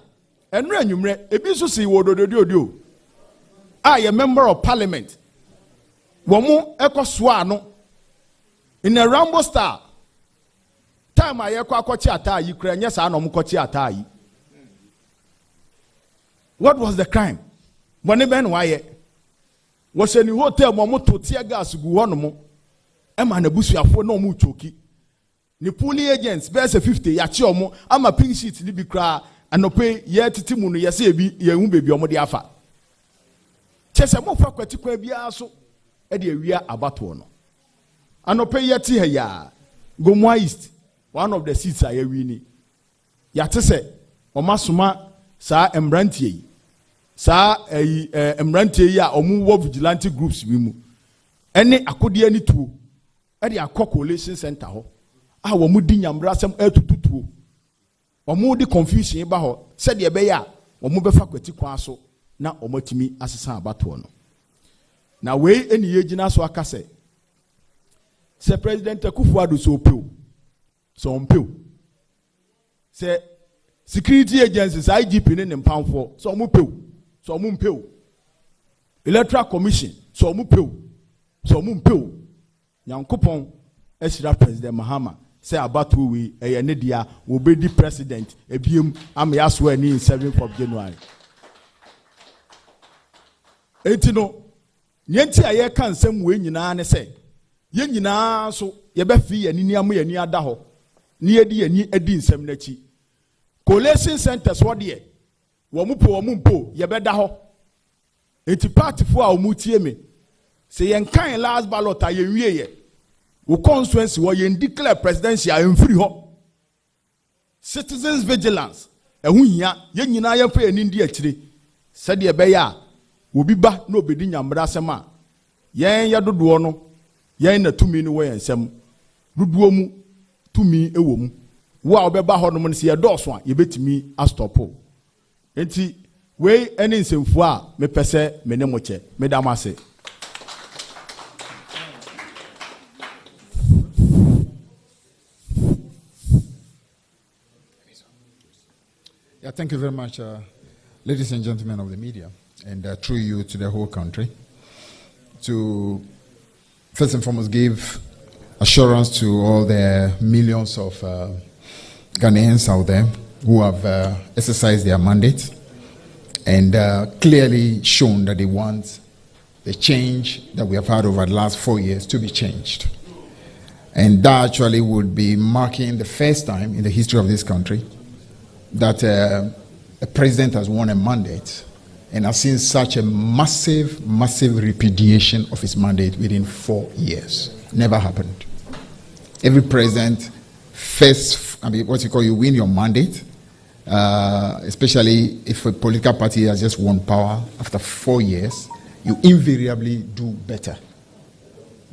eno anwumre ebi so si wo dododiodio a ye member of parliament wo mu ekosoa no in a Rambo style time I kwachi atai krenya sa no mkochi atai. What was the crime? Money ben why? Was any hotel momoto tear gas gu hono mo. Ema na busuafo no mu choki. Ni poli agents best 50 ya chi omo ama pink sheet ni bi kra anope ye titi mu no yese bi ye hu bebi omo de afa. Chese mo fa kwati kwa bia so e de awia abato no. Anope ye ti ha ya Gomwa East, one of the seats I wini. Yatese omasuma sa emrantie. Sa emrantie ya omu vigilante groups bimu. Ene akodi ani tuo. E de akọ coalition center ho. Ah wo mu di nyamra asem etututuo. Omu di confusion ba ho. Se de be ya, omu be fa kwati kwan so na omatimi asesa abato no. Na we eni ye gina so akase. Se President Akufo-Addo so peo. So peo. Se security agencies IGP ne mpamfo so mu peo. So mu peo. Electoral Commission so mu peo. So mu peo. Nyankopon esira President Mahama say abato we eye ne dia wo be di president ebiem am ya so ani 7th of January. Etino nyenti aye kan nsem we nyina ne say ye nyina so ye be fi ye ni am ye ni ada ho ni edi ye ni edi nsem na chi coalition centers wo de wo mu po ye be da ho enti party fo a wo mu tie me se ye kan last ballot a ye wie ye wo constituency wo ye declare presidential emfiri ho citizens vigilance ehu hia ye nyina ye fa ye ni ndi akire se de be ya obi ba na obedi nyamra asema yen ya dodo no yen na tumi ni wo yen sem dodo mu tumi ewo mu wo a obeba ho no mo se ye dɔɔso a ye betimi astopo enti we eni nsemfu a me pese me ne mo che me da mase. Yeah, thank you very much, ladies and gentlemen of the media, and through you to the whole country, to first and foremost give assurance to all the millions of Ghanaians out there who have exercised their mandate and clearly shown that they want the change that we have had over the last 4 years to be changed. And that actually would be marking the first time in the history of this country that a president has won a mandate and has seen such a massive repudiation of his mandate within 4 years. Never happened. Every president first, you win your mandate, especially if a political party has just won power after 4 years, you invariably do better.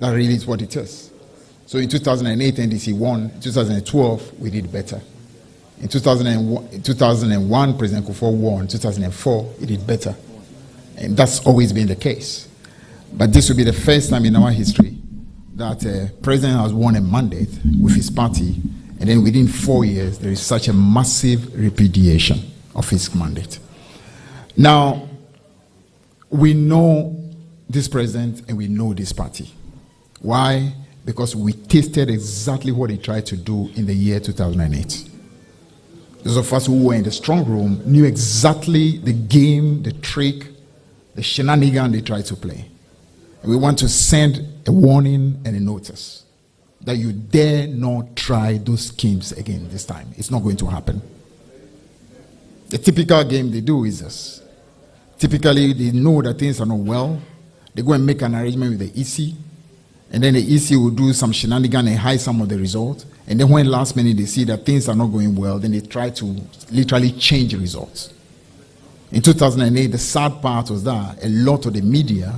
That really is what it is. So in 2008, NDC won. In 2012, we did better. In 2001, President Kufuor won. In 2004, he did better. And that's always been the case. But this will be the first time in our history that a president has won a mandate with his party, and then within 4 years, there is such a massive repudiation of his mandate. Now, we know this president and we know this party. Why? Because we tasted exactly what he tried to do in the year 2008. Those of us who were in the strong room knew exactly the game, the trick, the shenanigan they tried to play. And we want to send a warning and a notice that you dare not try those schemes again this time. It's not going to happen. The typical game they do is this. Typically, they know that things are not well. They go and make an arrangement with the EC. And then the EC will do some shenanigan and hide some of the results. And then when last minute they see that things are not going well, then they try to literally change the results. In 2008, the sad part was that a lot of the media,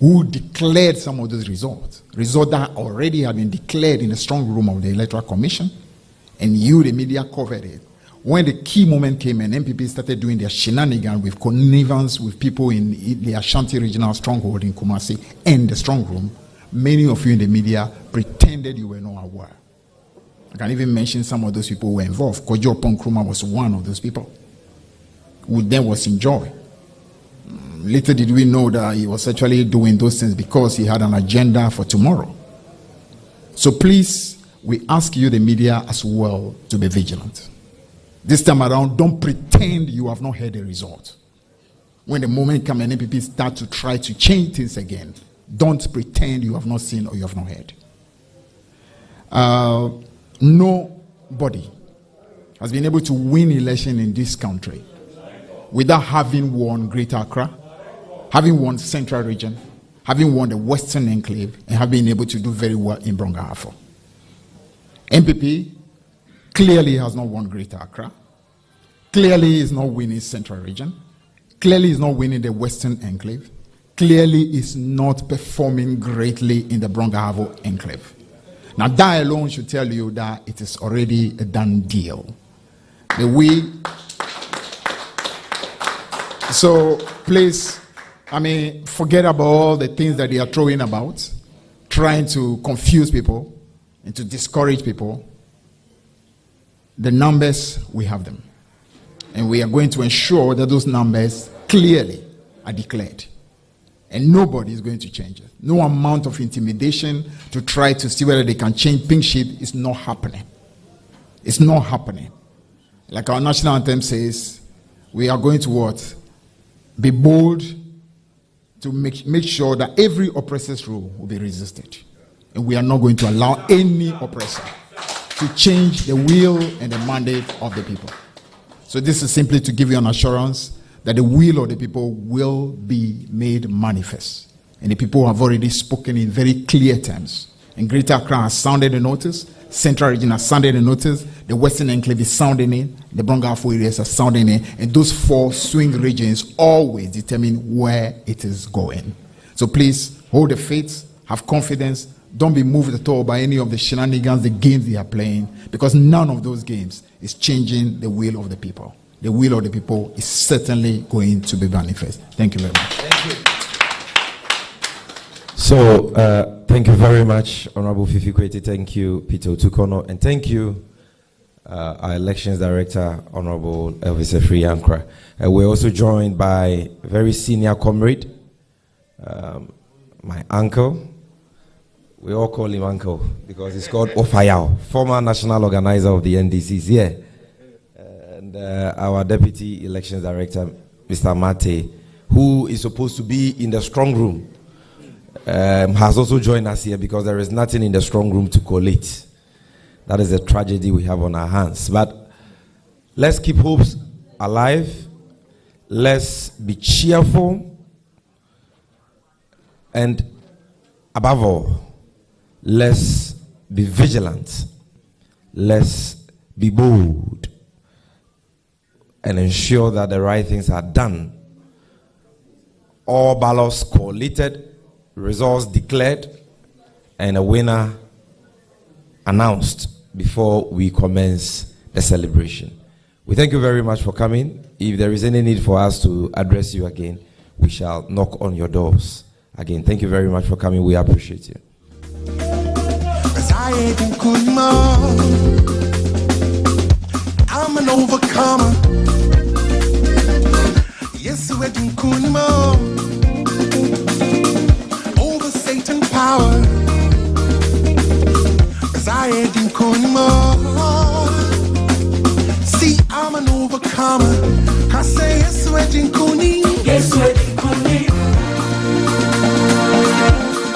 who declared some of those results that already had been declared in the strong room of the Electoral Commission, and the media covered it. When the key moment came and MPP started doing their shenanigans with connivance with people in the Ashanti regional stronghold in Kumasi and the strong room, many of you in the media pretended you were not aware. I can even mention some of those people who were involved. Kojo Nkrumah was one of those people who then was in joy. Little did we know that he was actually doing those things because he had an agenda for tomorrow. So please, we ask you, the media, as well, to be vigilant. This time around, don't pretend you have not heard the result. When the moment comes and NPP start to try to change things again, don't pretend you have not seen or you have not heard. Nobody has been able to win election in this country without having won Greater Accra, having won Central Region, having won the Western Enclave, and have been able to do very well in Brongahafo. MPP clearly has not won Greater Accra, clearly is not winning Central Region, clearly is not winning the Western Enclave, clearly is not performing greatly in the Brongahafo Enclave. Now that alone should tell you that it is already a done deal. So please, forget about all the things that they are throwing about, trying to confuse people and to discourage people. The numbers, we have them. And we are going to ensure that those numbers clearly are declared. And nobody is going to change it. No amount of intimidation to try to see whether they can change pink sheet is not happening. It's not happening. Like our national anthem says, we are going to what? Be bold to make sure that every oppressor's rule will be resisted. And we are not going to allow any oppressor to change the will and the mandate of the people. So this is simply to give you an assurance that the will of the people will be made manifest. And the people have already spoken in very clear terms. And Greater Accra has sounded the notice, Central Region has sounded the notice, the Western Enclave is sounding in, the Brongahafo areas are sounding in, and those 4 swing regions always determine where it is going. So please, hold the faith, have confidence, don't be moved at all by any of the shenanigans, the games they are playing, because none of those games is changing the will of the people. The will of the people is certainly going to be manifest. Thank you very much. Thank you. So, thank you very much, Honorable Fifi Kweti. Thank you, Peter Otukono. And thank you, our Elections Director, Honorable Elvis Efri Yankra. We're also joined by a very senior comrade, my uncle. We all call him uncle because he's called Ofayao, former national organizer of the NDCs here. And our Deputy Elections Director, Mr. Mate, who is supposed to be in the strong room, has also joined us here because there is nothing in the strong room to collate. That is a tragedy we have on our hands. But let's keep hopes alive. Let's be cheerful. And above all, let's be vigilant. Let's be bold and ensure that the right things are done. All ballots collated, results declared, and a winner announced before we commence the celebration. We thank you very much for coming. If there is any need for us to address you again, we shall knock on your doors. Again, thank you very much for coming. We appreciate you. I'm an overcomer. Yes, we're doing kunimo. Over Satan power. Cause I ain't in kunimo. See, I'm an overcomer. I say yes, we're doing kuni. Yes, we're doing kuni.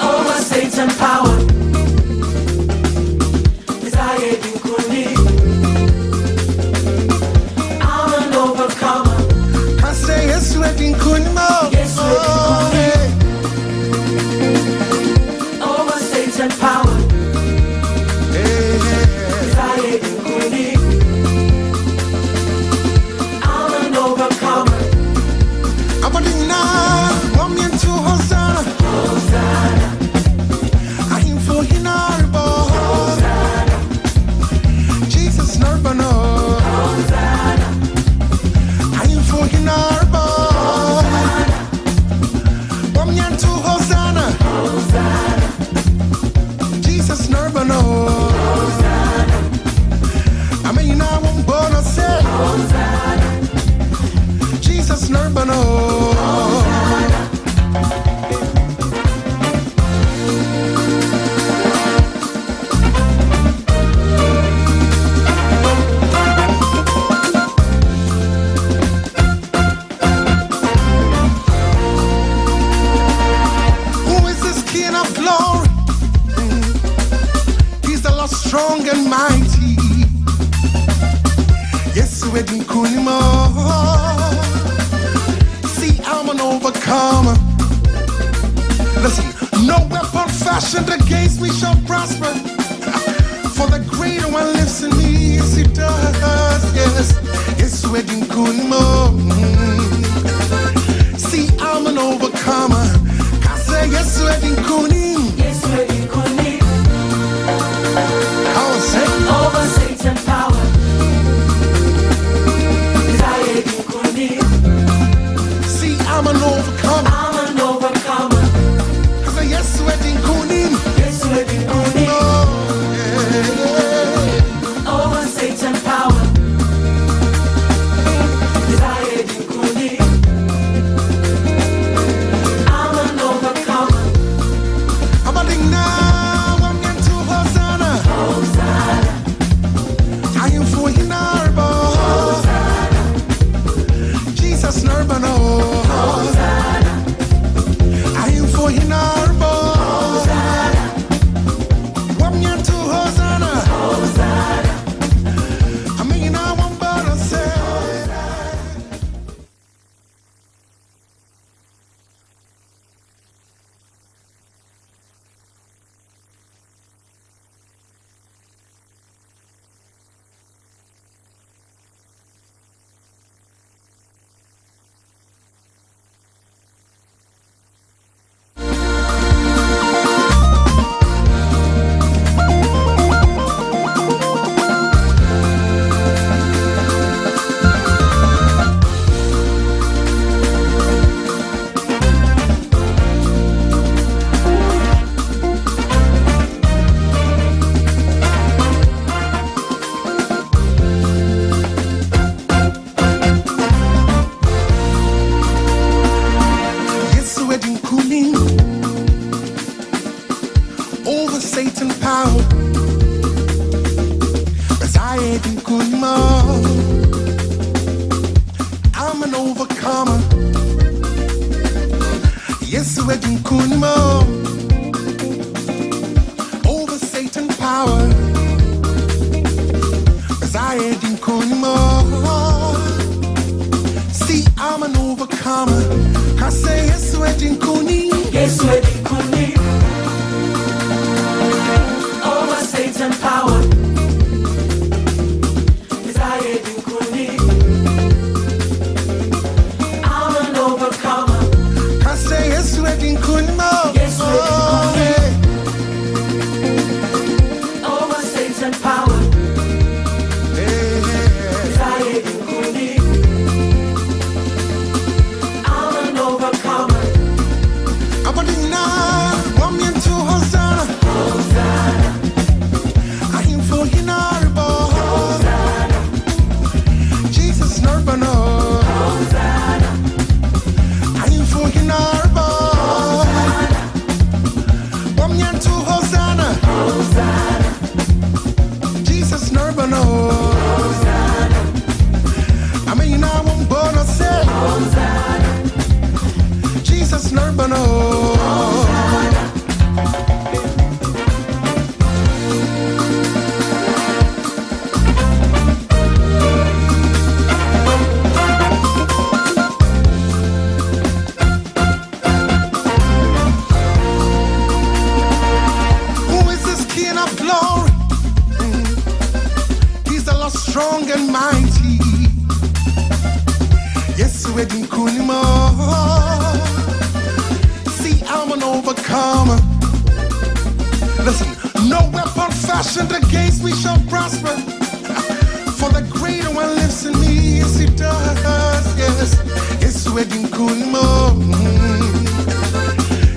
Over Satan power. Cause I ain't in kuni. Yes, wedding kunimo. Yes, wedding kunimo. Over Satan power. Desire in kuni. I'm an overcomer. I'm wedding kunimo. See, I'm an overcomer. Listen, no weapon fashioned against me shall prosper. For the greater one lives in me, yes it does, yes. It's wedding kunimo. See, I'm an overcomer. I say yes, wedding kunim. Yes, wedding kunim. I will say Over Satan power. Zayedim kunim. see, I'm an overcomer. I'm an overcomer. I say yes, wedding kunim. Yes, wedding kunim. Oh, yeah. Over Satan power. Zayedim kunim. I'm an overcomer. I'm a ding now, I'm getting to Hosanna. Hosanna. I am for you narbo. Jesus Nurbano. Hosanna. I am for you narbo. I'm getting to Hosanna. Hosanna. I mean, I want to say. Yes, wedding cooling over Satan power. As I ain't in cooling more. I'm an overcomer. Yes, wedding cooling more over Satan power. As I ain't in cooling more. See, I'm an overcomer. I say yes, wedding kuni. Yes, wedding kunim. Over Satan power. Zayedim kunim. I'm an overcomer. I say yes, wedding kuni mo. Yes, wedding kuni. yeah. Over Satan power. Yeah. Zayedim kunim. I'm an overcomer. I'm a ding now, I'm into Hosanna. Hosanna. I am for you narbo. Hosanna. Jesus Nurbano. Hosanna. I am for you narbo. I'm into Hosanna. Hosanna. Jesus Nurbano. Hosanna. I mean, I won't bother say. Hosanna. Jesus Nurbano. Who is this King of glory? He's the Lord strong and mighty. Yes, wedding kunimo. See, I'm an overcomer. Listen, no weapon fashioned against me shall prosper. For the greater one lives in me, yes it does, yes. It's wedding kunimo.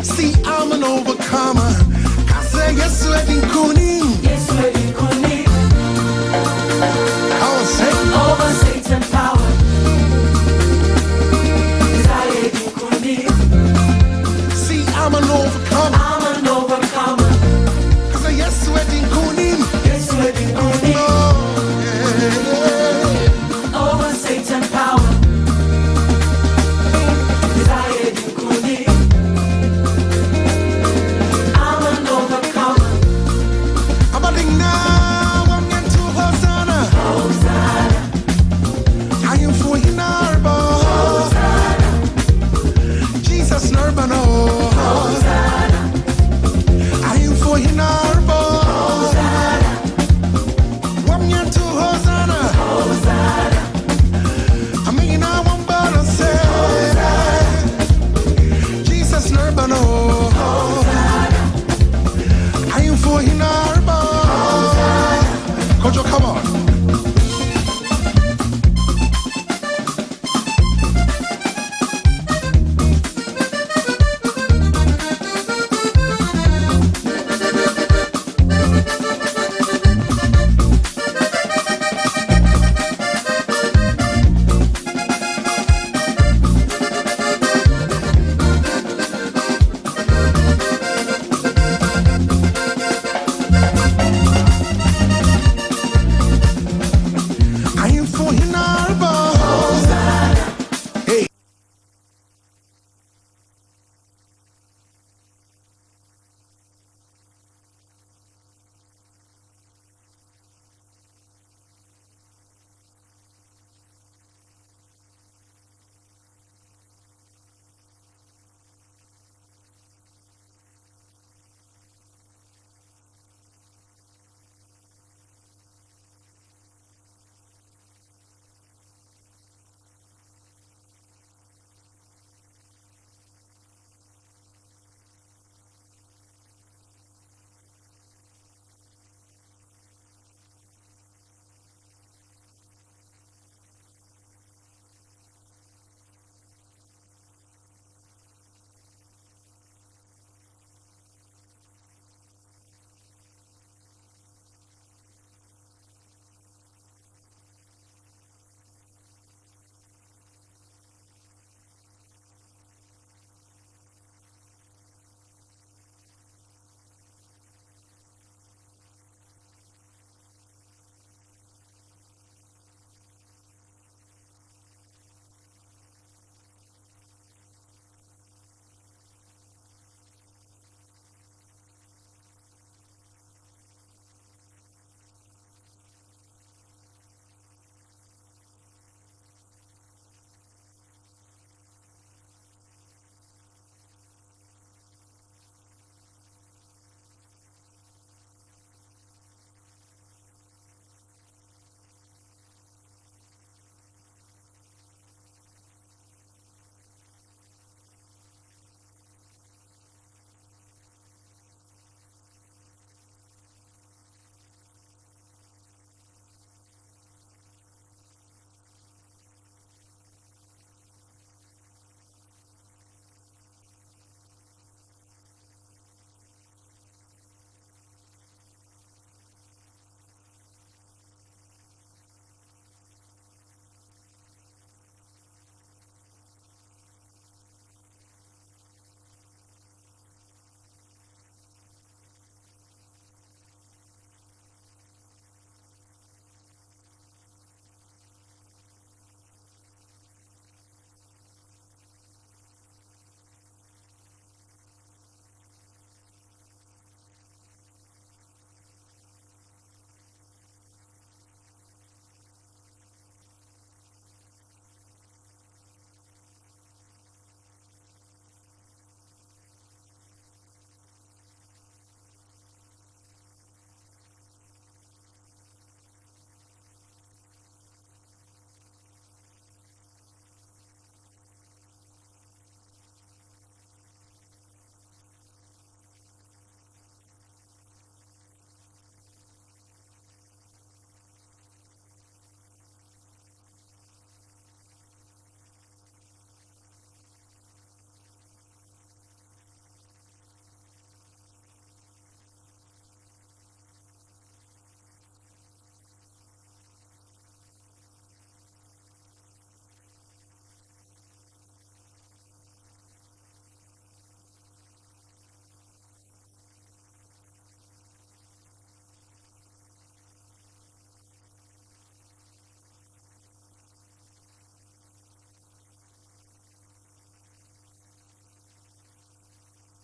See, I'm an overcomer. I say yes, wedding kunim. Yes, wedding kunim. I will say, Over Satan power. Zayedim kunim. see, I'm an overcomer. I'm an overcomer. I say yes, wedding kunim. Yes, wedding kunim. Oh, yeah. Over Satan power. Zayedim kunim. I'm an overcomer. Durban, oh.